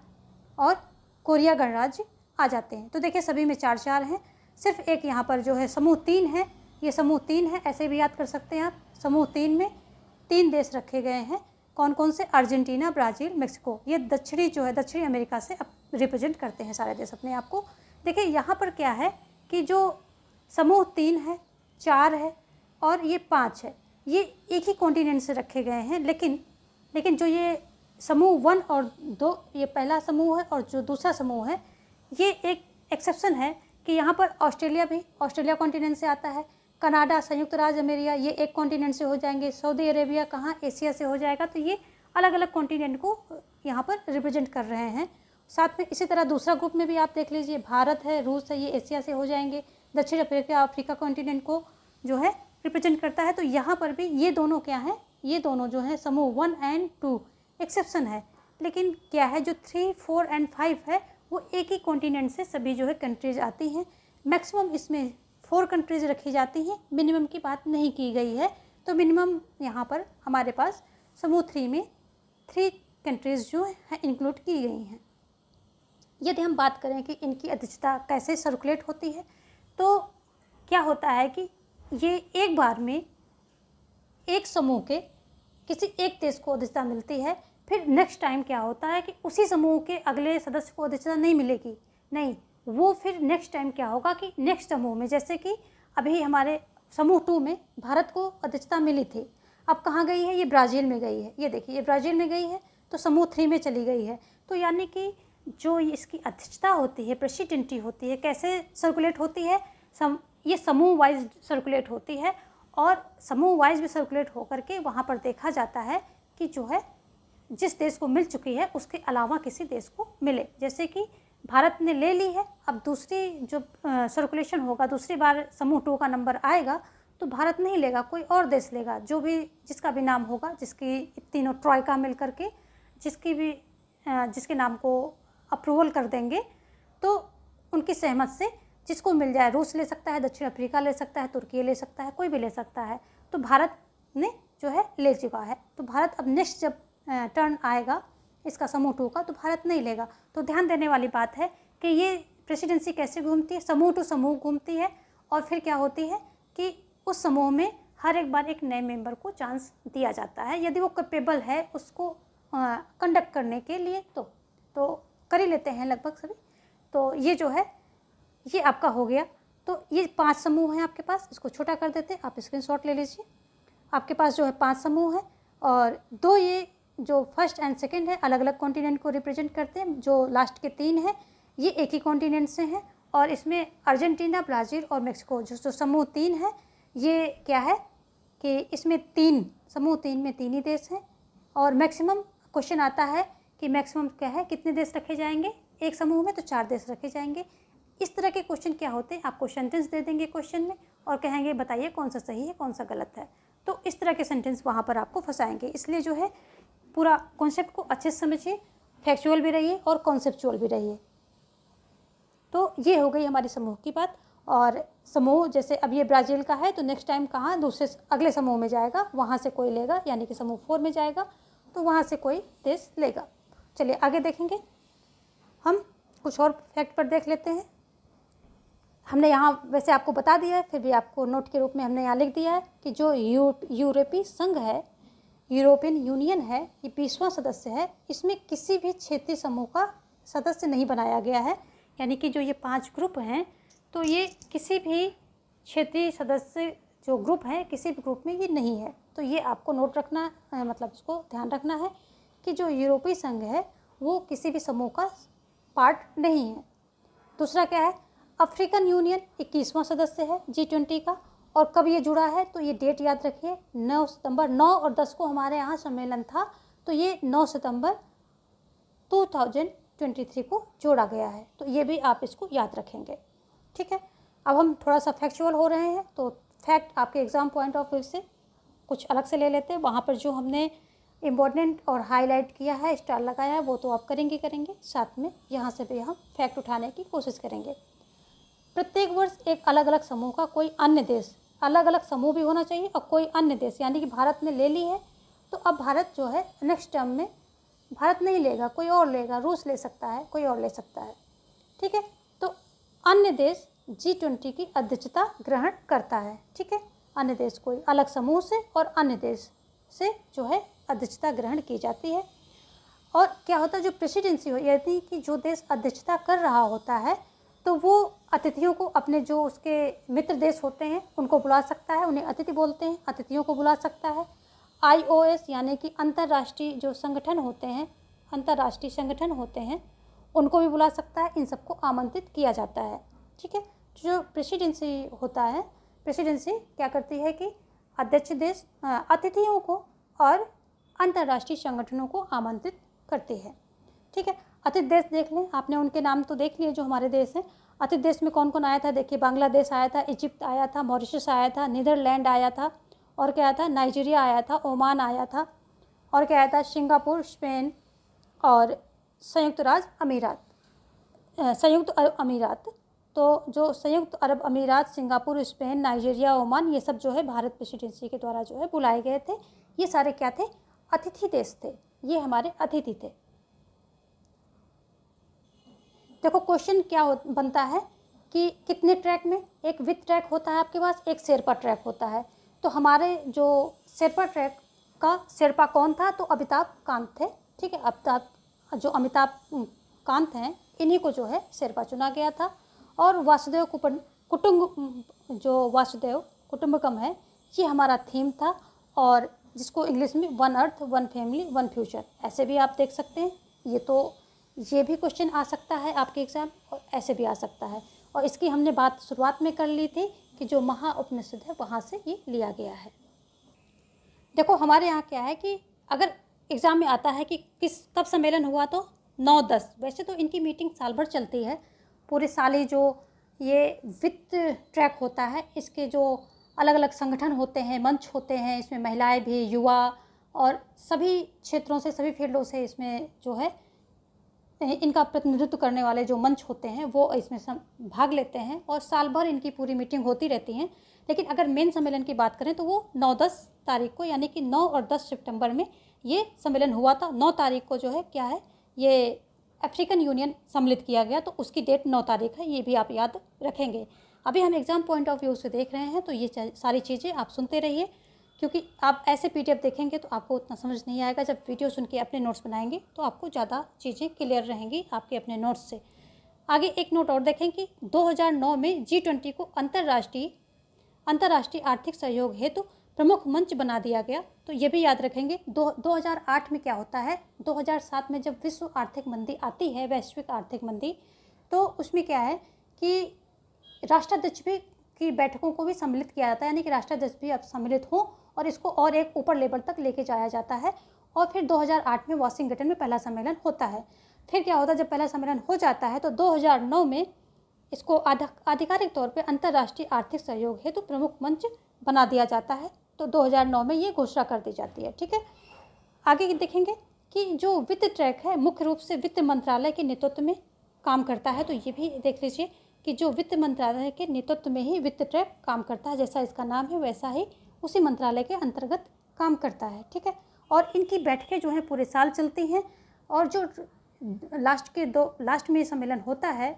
और कोरिया गणराज्य आ जाते हैं। तो देखिए सभी में 4-4 हैं, सिर्फ एक यहाँ पर जो है समूह 3 है, ये समूह 3 है, ऐसे भी याद कर सकते हैं आप। समूह 3 में 3 देश रखे गए हैं, कौन कौन से? Argentina, Brazil, Mexico. ये दक्षिणी अमेरिका से रिप्रेजेंट करते हैं सारे देश अपने आप को। देखिए यहाँ पर क्या है कि जो समूह 3 है, 4 है और ये 5 है, ये एक ही कॉन्टिनेंट से रखे गए हैं। लेकिन जो ये समूह 1 और 2, ये पहला समूह है और जो दूसरा समूह है, ये एक एक्सेप्शन है कि यहाँ पर ऑस्ट्रेलिया कॉन्टिनेंट से आता है, कनाडा, संयुक्त राज्य अमेरिका, ये एक कॉन्टिनेंट से हो जाएंगे, सऊदी अरेबिया कहाँ? एशिया से हो जाएगा। तो ये अलग अलग कॉन्टिनेंट को यहाँ पर रिप्रेजेंट कर रहे हैं। साथ में इसी तरह दूसरा ग्रुप में भी आप देख लीजिए, भारत है, रूस है, ये एशिया से हो जाएंगे, दक्षिण अफ्रीका कॉन्टिनेंट को जो है रिप्रेजेंट करता है। तो यहाँ पर भी ये दोनों क्या हैं? ये दोनों जो हैं समूह 1 और 2 एक्सेप्शन है। लेकिन क्या है, जो 3, 4 और 5 है वो एक ही कॉन्टिनेंट से सभी जो है कंट्रीज आती हैं। मैक्सिमम इसमें 4 कंट्रीज रखी जाती हैं, मिनिमम की बात नहीं की गई है। तो मिनिमम यहाँ पर हमारे पास समूह 3 में 3 कंट्रीज़ जो है इंक्लूड की गई हैं। यदि हम बात करें कि इनकी अध्यक्षता कैसे सर्कुलेट होती है, तो क्या होता है कि ये एक बार में एक समूह के किसी एक देश को अध्यक्षता मिलती है, फिर नेक्स्ट टाइम क्या होता है कि उसी समूह के अगले सदस्य को अध्यक्षता नहीं मिलेगी, नहीं, वो फिर नेक्स्ट टाइम क्या होगा कि नेक्स्ट समूह में, जैसे कि अभी हमारे समूह 2 में भारत को अध्यक्षता मिली थी, अब कहाँ गई है? ये ब्राज़ील में गई है। ये देखिए, ये ब्राज़ील में गई है, तो समूह 3 में चली गई है। तो यानी कि जो इसकी अध्यक्षता होती है, प्रेसिडेंटी होती है, कैसे सर्कुलेट होती है? ये समूह वाइज सर्कुलेट होती है, और समूह वाइज भी सर्कुलेट होकर के वहाँ पर देखा जाता है कि जो है जिस देश को मिल चुकी है उसके अलावा किसी देश को मिले। जैसे कि भारत ने ले ली है, अब दूसरी जो सर्कुलेशन होगा, दूसरी बार समूह 2 का नंबर आएगा तो भारत नहीं लेगा, कोई और देश लेगा, जो भी जिसका भी नाम होगा, जिसकी तीनों ट्रॉयका मिल करके जिसके नाम को अप्रूवल कर देंगे, तो उनकी सहमत से जिसको मिल जाए, रूस ले सकता है, दक्षिण अफ्रीका ले सकता है, तुर्की ले सकता है, कोई भी ले सकता है। तो भारत ने जो है ले चुका है। तो भारत अब नेक्स्ट जब टर्न आएगा इसका समूह 2 का, तो भारत नहीं लेगा। तो ध्यान देने वाली बात है कि ये प्रेसिडेंसी कैसे घूमती है, समूह टू समूह घूमती है, और फिर क्या होती है कि उस समूह में हर एक बार एक नए मेंबर को चांस दिया जाता है, यदि वो कैपेबल है उसको कंडक्ट करने के लिए, तो कर ही लेते हैं लगभग सभी। तो ये जो है ये आपका हो गया। तो ये 5 समूह हैं आपके पास, इसको छोटा कर देते हैं, आप स्क्रीनशॉट ले लीजिए। आपके पास जो है 5 समूह हैं, और 2 ये जो फर्स्ट एंड सेकंड है अलग अलग कॉन्टिनेंट को रिप्रेजेंट करते हैं। जो लास्ट के 3 हैं ये एक ही कॉन्टिनेंट से हैं, और इसमें अर्जेंटीना, ब्राज़ील और मेक्सिको जो समूह 3 है, ये क्या है कि इसमें समूह 3 में 3 ही देश हैं। और मैक्सिमम क्वेश्चन आता है कि मैक्सिमम क्या है, कितने देश रखे जाएंगे एक समूह में? तो 4 देश रखे जाएंगे। इस तरह के क्वेश्चन क्या होते हैं, आपको सेंटेंस दे देंगे क्वेश्चन में और कहेंगे बताइए कौन सा सही है कौन सा गलत है। तो इस तरह के सेंटेंस वहाँ पर आपको फंसाएंगे। इसलिए जो है पूरा कॉन्सेप्ट को अच्छे से समझिए, फैक्चुअल भी रहिए और कॉन्सेप्चुअल भी रहिए। तो ये हो गई हमारी समूह की बात। और समूह जैसे अब ये ब्राज़ील का है, तो नेक्स्ट टाइम कहाँ दूसरे अगले समूह में जाएगा, वहाँ से कोई लेगा, यानी कि समूह 4 में जाएगा तो वहाँ से कोई देश लेगा। चलिए आगे देखेंगे, हम कुछ और फैक्ट पर देख लेते हैं। हमने यहाँ वैसे आपको बता दिया है, फिर भी आपको नोट के रूप में हमने यहाँ लिख दिया है कि जो यूरोपीय संघ है, यूरोपियन यूनियन है, ये 20वां सदस्य है। इसमें किसी भी क्षेत्रीय समूह का सदस्य नहीं बनाया गया है, यानी कि जो ये 5 ग्रुप हैं, तो ये किसी भी क्षेत्रीय सदस्य जो ग्रुप है किसी भी ग्रुप में ये नहीं है। तो ये आपको नोट रखना मतलब इसको ध्यान रखना है कि जो यूरोपीय संघ है वो किसी भी समूह का पार्ट नहीं है। दूसरा क्या है, अफ्रीकन यूनियन 21वां सदस्य है G20 का। और कब ये जुड़ा है, तो ये डेट याद रखिए, 9 सितंबर। 9 और 10 को हमारे यहाँ सम्मेलन था, तो ये 9 सितंबर 2023 को जोड़ा गया है। तो ये भी आप इसको याद रखेंगे, ठीक है। अब हम थोड़ा सा फैक्चुअल हो रहे हैं, तो फैक्ट आपके एग्ज़ाम पॉइंट ऑफ व्यू से कुछ अलग से ले लेते हैं। वहाँ पर जो हमने इम्पोर्टेंट और हाईलाइट किया है, स्टार लगाया है, वो तो आप करेंगे, साथ में यहाँ से भी हम फैक्ट उठाने की कोशिश करेंगे। प्रत्येक वर्ष एक अलग अलग समूह का कोई अन्य देश, अलग अलग समूह भी होना चाहिए, और कोई अन्य देश, यानी कि भारत ने ले ली है, तो अब भारत जो है नेक्स्ट टर्म में भारत नहीं लेगा, कोई और लेगा, रूस ले सकता है, कोई और ले सकता है, ठीक है। तो अन्य देश G20 की अध्यक्षता ग्रहण करता है, ठीक है। अन्य देश कोई अलग समूह से और अन्य देश से जो है अध्यक्षता ग्रहण की जाती है। और क्या होता है, जो प्रेसिडेंसी हो, यानी कि जो देश अध्यक्षता कर रहा होता है, तो वो अतिथियों को, अपने जो उसके मित्र देश होते हैं उनको बुला सकता है, उन्हें अतिथि बोलते हैं, अतिथियों को बुला सकता है। IOS यानी कि अंतर्राष्ट्रीय जो संगठन होते हैं, अंतर्राष्ट्रीय संगठन होते हैं, उनको भी बुला सकता है। इन सबको आमंत्रित किया जाता है, ठीक है। जो प्रेसिडेंसी होता है, प्रेसिडेंसी क्या करती है कि अध्यक्ष देश अतिथियों को और अंतर्राष्ट्रीय संगठनों को आमंत्रित करती है, ठीक है। अतिथि देश देख लें, आपने उनके नाम तो देख लिए जो हमारे देश हैं। अतिथि देश में कौन कौन आया था, देखिए, बांग्लादेश आया था, इजिप्ट आया था, मॉरिशस आया था, नीदरलैंड आया था, और क्या आया था, नाइजीरिया आया था, ओमान आया था, और क्या आया था, सिंगापुर, स्पेन और संयुक्त अरब अमीरात। तो जो संयुक्त अरब अमीरात, सिंगापुर, स्पेन, नाइजीरिया, ओमान, ये सब जो है भारत प्रेसिडेंसी के द्वारा जो है बुलाए गए थे। ये सारे क्या थे, अतिथि देश थे, ये हमारे अतिथि थे। देखो क्वेश्चन क्या बनता है कि कितने ट्रैक में, एक विथ ट्रैक होता है आपके पास, एक शेरपा ट्रैक होता है। तो हमारे जो शेरपा ट्रैक का शेरपा कौन था, तो अमिताभ कांत थे, ठीक है। जो अमिताभ कांत हैं, इन्हीं को जो है शेरपा चुना गया था। और वासुदेव वासुदेव कुटुंबकम है, ये हमारा थीम था, और जिसको इंग्लिश में 1 अर्थ 1 फैमिली 1 फ्यूचर, ऐसे भी आप देख सकते हैं। ये भी क्वेश्चन आ सकता है आपके एग्ज़ाम, और ऐसे भी आ सकता है। और इसकी हमने बात शुरुआत में कर ली थी कि जो महाउपनिषद है वहाँ से ये लिया गया है। देखो हमारे यहाँ क्या है कि अगर एग्ज़ाम में आता है कि कब सम्मेलन हुआ, तो 9-10। वैसे तो इनकी मीटिंग साल भर चलती है, पूरे साल ही। जो ये वित्त ट्रैक होता है, इसके जो अलग अलग संगठन होते हैं, मंच होते हैं, इसमें महिलाएं भी, युवा और सभी क्षेत्रों से, सभी फील्डों से इसमें जो है इनका प्रतिनिधित्व करने वाले जो मंच होते हैं वो इसमें भाग लेते हैं, और साल भर इनकी पूरी मीटिंग होती रहती हैं। लेकिन अगर मेन सम्मेलन की बात करें तो वो 9-10 तारीख को, यानी कि 9 और 10 सितंबर में ये सम्मेलन हुआ था। 9 तारीख को जो है क्या है, ये अफ्रीकन यूनियन सम्मिलित किया गया, तो उसकी डेट 9 तारीख है, ये भी आप याद रखेंगे। अभी हम एग्ज़ाम पॉइंट ऑफ व्यू से देख रहे हैं, तो ये सारी चीज़ें आप सुनते रहिए, क्योंकि आप ऐसे PDF देखेंगे तो आपको उतना समझ नहीं आएगा। जब वीडियो सुन के अपने नोट्स बनाएंगे तो आपको ज़्यादा चीज़ें क्लियर रहेंगी आपके अपने नोट्स से। आगे एक नोट और देखें कि 2009 में G20 को अंतर्राष्ट्रीय आर्थिक सहयोग हेतु प्रमुख मंच बना दिया गया। तो ये भी याद रखेंगे। 2008 में क्या होता है, 2007 में जब विश्व आर्थिक मंदी आती है, वैश्विक आर्थिक मंदी, तो उसमें क्या है कि राष्ट्राध्यक्ष भी की बैठकों को भी सम्मिलित किया जाता है, यानी कि राष्ट्राध्यक्ष भी अब सम्मिलित हों, और इसको और एक ऊपर लेवल तक लेके जाया जाता है। और फिर 2008 में वाशिंगटन में पहला सम्मेलन होता है। फिर क्या होता है, जब पहला सम्मेलन हो जाता है तो 2009 में इसको आधिकारिक तौर पे अंतर्राष्ट्रीय आर्थिक सहयोग हेतु प्रमुख मंच बना दिया जाता है। तो 2009 में ये घोषणा कर दी जाती है, ठीक है। आगे देखेंगे कि जो वित्त ट्रैक है मुख्य रूप से वित्त मंत्रालय के नेतृत्व में काम करता है। तो ये भी देख लीजिए कि जो वित्त मंत्रालय के नेतृत्व में ही वित्त ट्रैक काम करता है, जैसा इसका नाम है वैसा ही उसी मंत्रालय के अंतर्गत काम करता है, ठीक है। और इनकी बैठकें जो हैं पूरे साल चलती हैं, और जो लास्ट में सम्मेलन होता है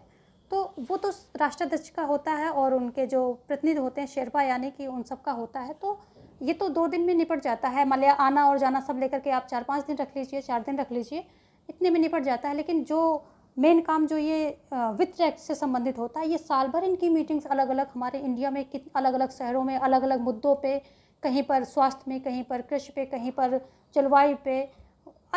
तो वो तो राष्ट्राध्यक्ष का होता है, और उनके जो प्रतिनिधि होते हैं शेरपा, यानी कि उन सब का होता है। तो ये तो 2 दिन में निपट जाता है, मान लिया आना और जाना सब लेकर के आप 4-5 दिन रख लीजिए, 4 दिन रख लीजिए, इतने में निपट जाता है। लेकिन जो मेन काम जो ये वित्त ट्रैक से संबंधित होता है, ये साल भर इनकी मीटिंग्स अलग अलग हमारे इंडिया में अलग अलग शहरों में अलग अलग मुद्दों पे, कहीं पर स्वास्थ्य में, कहीं पर कृषि पे, कहीं पर जलवायु पे,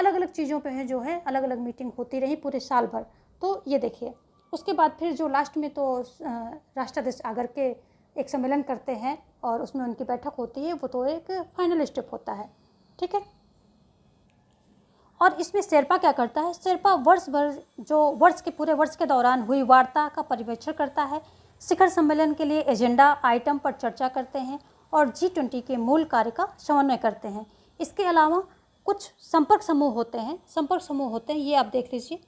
अलग अलग चीज़ों पे है जो है अलग अलग मीटिंग होती रही पूरे साल भर। तो ये देखिए, उसके बाद फिर जो लास्ट में तो राष्ट्राध्यक्ष आकर के एक सम्मेलन करते हैं और उसमें उनकी बैठक होती है, वो तो एक फाइनल स्टेप होता है, ठीक है। और इसमें शेरपा क्या करता है, शेरपा वर्ष भर जो पूरे वर्ष के दौरान हुई वार्ता का पर्यवेक्षण करता है, शिखर सम्मेलन के लिए एजेंडा आइटम पर चर्चा करते हैं और G20 के मूल कार्य का समन्वय करते हैं। इसके अलावा कुछ संपर्क समूह होते हैं, ये आप देख लीजिए,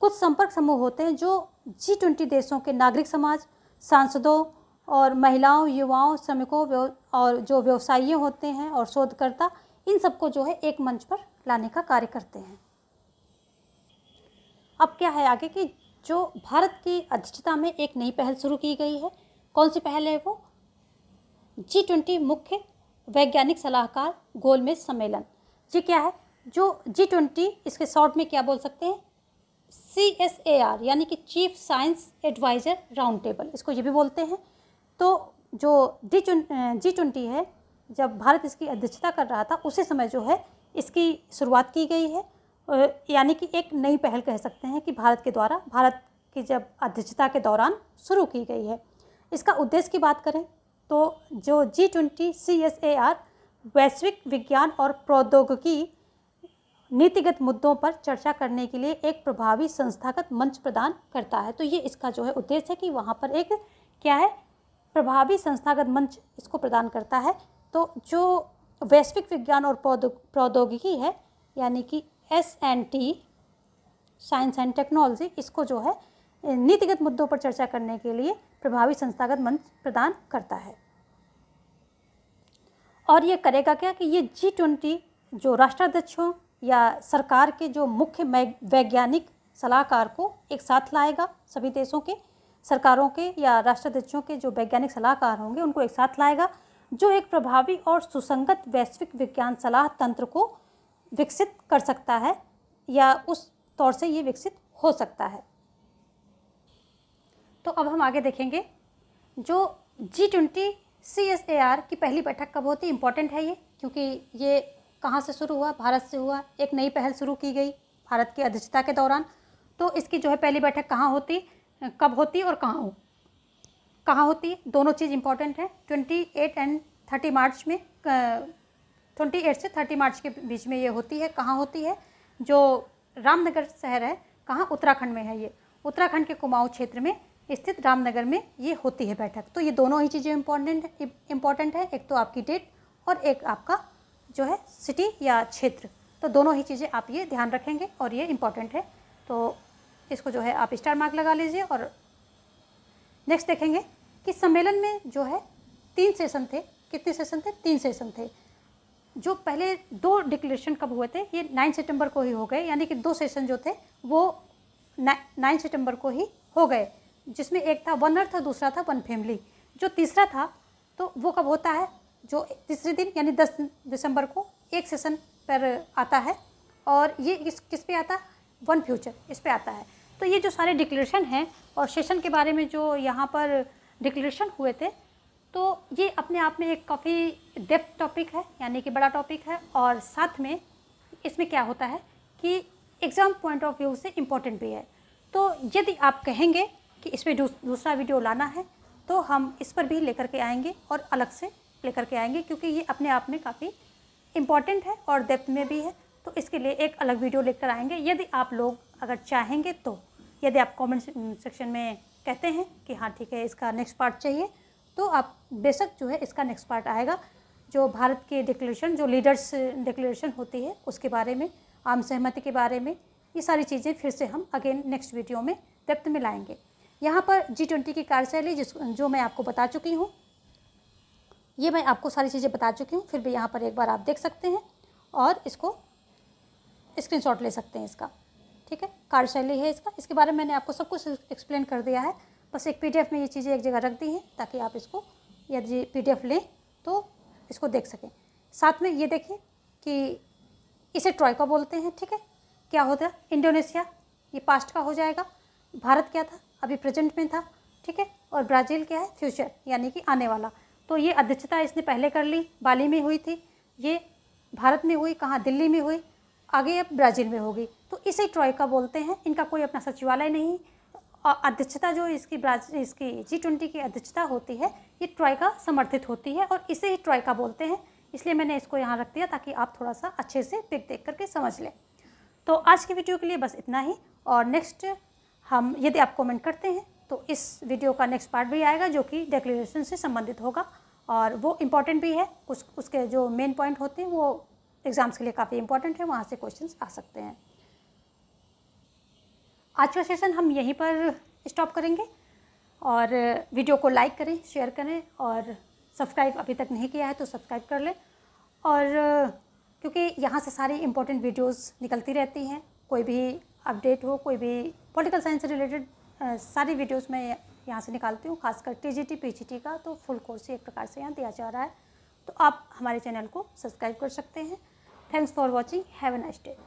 कुछ संपर्क समूह होते हैं जो G20 देशों के नागरिक समाज, सांसदों और महिलाओं, युवाओं, श्रमिकों और जो व्यवसायी होते हैं और शोधकर्ता, इन सबको जो है एक मंच पर लाने का कार्य करते हैं। अब क्या है आगे कि जो भारत की अध्यक्षता में एक नई पहल शुरू की गई है। कौन सी पहल है वो? G20 मुख्य वैज्ञानिक सलाहकार गोलमेज सम्मेलन। जी क्या है? जो G20, इसके शॉर्ट में क्या बोल सकते हैं, CSAR यानी कि chief science advisor round table, इसको ये भी बोलते हैं। तो जो G20 है, जब भारत इसकी अध्यक्षता कर रहा था उसी समय जो है इसकी शुरुआत की गई है, यानी कि एक नई पहल कह सकते हैं कि भारत के द्वारा, भारत की जब अध्यक्षता के दौरान शुरू की गई है। इसका उद्देश्य की बात करें तो जो G20 CSAR वैश्विक विज्ञान और प्रौद्योगिकी नीतिगत मुद्दों पर चर्चा करने के लिए एक प्रभावी संस्थागत मंच प्रदान करता है। तो ये इसका जो है उद्देश्य है कि वहाँ पर एक क्या है, प्रभावी संस्थागत मंच इसको प्रदान करता है। तो जो वैश्विक विज्ञान और प्रौद्योगिकी है, यानी कि S&T, साइंस एंड टेक्नोलॉजी, इसको जो है नीतिगत मुद्दों पर चर्चा करने के लिए प्रभावी संस्थागत मंच प्रदान करता है। और ये करेगा क्या कि ये G20 जो राष्ट्राध्यक्षों या सरकार के जो मुख्य वैज्ञानिक सलाहकार को एक साथ लाएगा, सभी देशों के सरकारों के या राष्ट्राध्यक्षों के जो वैज्ञानिक सलाहकार होंगे उनको एक साथ लाएगा, जो एक प्रभावी और सुसंगत वैश्विक विज्ञान सलाह तंत्र को विकसित कर सकता है या उस तौर से ये विकसित हो सकता है। तो अब हम आगे देखेंगे जो G20 CSAR की पहली बैठक कब होती है। इम्पॉर्टेंट है ये, क्योंकि ये कहाँ से शुरू हुआ, भारत से हुआ, एक नई पहल शुरू की गई भारत की अध्यक्षता के दौरान। तो इसकी जो है पहली बैठक कहाँ होती, कब होती और कहाँ होती, दोनों चीज़ इम्पॉर्टेंट है। 28 एंड 30 मार्च में, 28 से 30 मार्च के बीच में ये होती है। कहाँ होती है? जो रामनगर शहर है, कहाँ, उत्तराखंड में है। ये उत्तराखंड के कुमाऊं क्षेत्र में स्थित रामनगर में ये होती है बैठक। तो ये दोनों ही चीज़ें इम्पॉर्टेंट है, एक तो आपकी डेट और एक आपका जो है सिटी या क्षेत्र। तो दोनों ही चीज़ें आप ये ध्यान रखेंगे और ये इम्पॉर्टेंट है। तो इसको जो है आप स्टार मार्क लगा लीजिए। और नेक्स्ट देखेंगे कि सम्मेलन में जो है 3 सेशन थे। कितने सेशन थे? 3 सेशन थे। जो पहले 2 डिक्लेरेशन कब हुए थे, ये 9 सितंबर को ही हो गए, यानी कि 2 सेशन जो थे वो 9 सितंबर को ही हो गए, जिसमें एक था वन अर्थ और दूसरा था वन फैमिली। जो तीसरा था तो वो कब होता है, जो तीसरे दिन यानी 10 दिसंबर को एक सेशन पर आता है, और ये किस पे आता है, वन फ्यूचर, इस पे आता है। तो ये जो सारे डिक्लेरेशन हैं और सेशन के बारे में जो यहाँ पर डिक्लेरेशन हुए थे, तो ये अपने आप में एक काफ़ी डेप्थ टॉपिक है, यानी कि बड़ा टॉपिक है। और साथ में इसमें क्या होता है कि एग्ज़ाम पॉइंट ऑफ व्यू से इम्पोर्टेंट भी है। तो यदि आप कहेंगे कि इस पर दूसरा वीडियो लाना है तो हम इस पर भी लेकर के आएंगे और अलग से लेकर के आएंगे, क्योंकि ये अपने आप में काफ़ी इम्पॉर्टेंट है और डेप्थ में भी है। तो इसके लिए एक अलग वीडियो लेकर आएंगे, यदि आप लोग अगर चाहेंगे तो। यदि आप कमेंट सेक्शन में कहते हैं कि हाँ ठीक है, इसका नेक्स्ट पार्ट चाहिए, तो आप बेशक जो है इसका नेक्स्ट पार्ट आएगा। जो भारत के डिक्लेरेशन, जो लीडर्स डिक्लेरेशन होती है उसके बारे में, आम सहमति के बारे में, ये सारी चीज़ें फिर से हम अगेन नेक्स्ट वीडियो में डेप्थ में लाएंगे। यहाँ पर G20 की कार्यशैली जो मैं आपको बता चुकी हूँ, ये मैं आपको सारी चीज़ें बता चुकी हूँ, फिर भी यहाँ पर एक बार आप देख सकते हैं और इसको स्क्रीनशॉट ले सकते हैं इसका। ठीक है, कार्यशैली है इसका, इसके बारे में मैंने आपको सब कुछ एक्सप्लेन कर दिया है। बस एक PDF में ये चीज़ें एक जगह रख दी हैं ताकि आप इसको यदि PDF लें तो इसको देख सकें। साथ में ये देखें कि इसे ट्रॉयका बोलते हैं। ठीक है, क्या होता है, इंडोनेशिया ये पास्ट का हो जाएगा, भारत क्या था, अभी प्रेजेंट में था। ठीक है, और ब्राज़ील क्या है, फ्यूचर यानी कि आने वाला। तो ये अध्यक्षता इसने पहले कर ली, बाली में हुई थी, ये भारत में हुई, कहाँ, दिल्ली में हुई, आगे अब ब्राज़ील में होगी। तो इसे ट्रोइका बोलते हैं। इनका कोई अपना सचिवालय नहीं, अध्यक्षता जो इसकी G20 की अध्यक्षता होती है, ये ट्रोइका समर्थित होती है और इसे ही ट्रोइका बोलते हैं। इसलिए मैंने इसको यहाँ रख दिया ताकि आप थोड़ा सा अच्छे से पिक देख करके समझ लें। तो आज की वीडियो के लिए बस इतना ही, और नेक्स्ट हम, यदि आप कमेंट करते हैं तो इस वीडियो का नेक्स्ट पार्ट भी आएगा जो कि डिक्लेरेशन से संबंधित होगा, और वो इम्पॉर्टेंट भी है। कुछ उसके जो मेन पॉइंट होते हैं वो एग्ज़ाम्स के लिए काफ़ी इंपॉर्टेंट है, वहाँ से क्वेश्चंस आ सकते हैं। आज का सेशन हम यहीं पर स्टॉप करेंगे, और वीडियो को लाइक करें, शेयर करें, और सब्सक्राइब अभी तक नहीं किया है तो सब्सक्राइब कर लें। और क्योंकि यहाँ से सारी इम्पोर्टेंट वीडियोस निकलती रहती हैं, कोई भी अपडेट हो, कोई भी पॉलिटिकल साइंस से रिलेटेड सारी वीडियोस मैं यहाँ से निकालती हूँ, खासकर TGT PGT का तो फुल कोर्स ही एक प्रकार से यहाँ दिया जा रहा है। तो आप हमारे चैनल को सब्सक्राइब कर सकते हैं। Thanks for watching, have a nice day.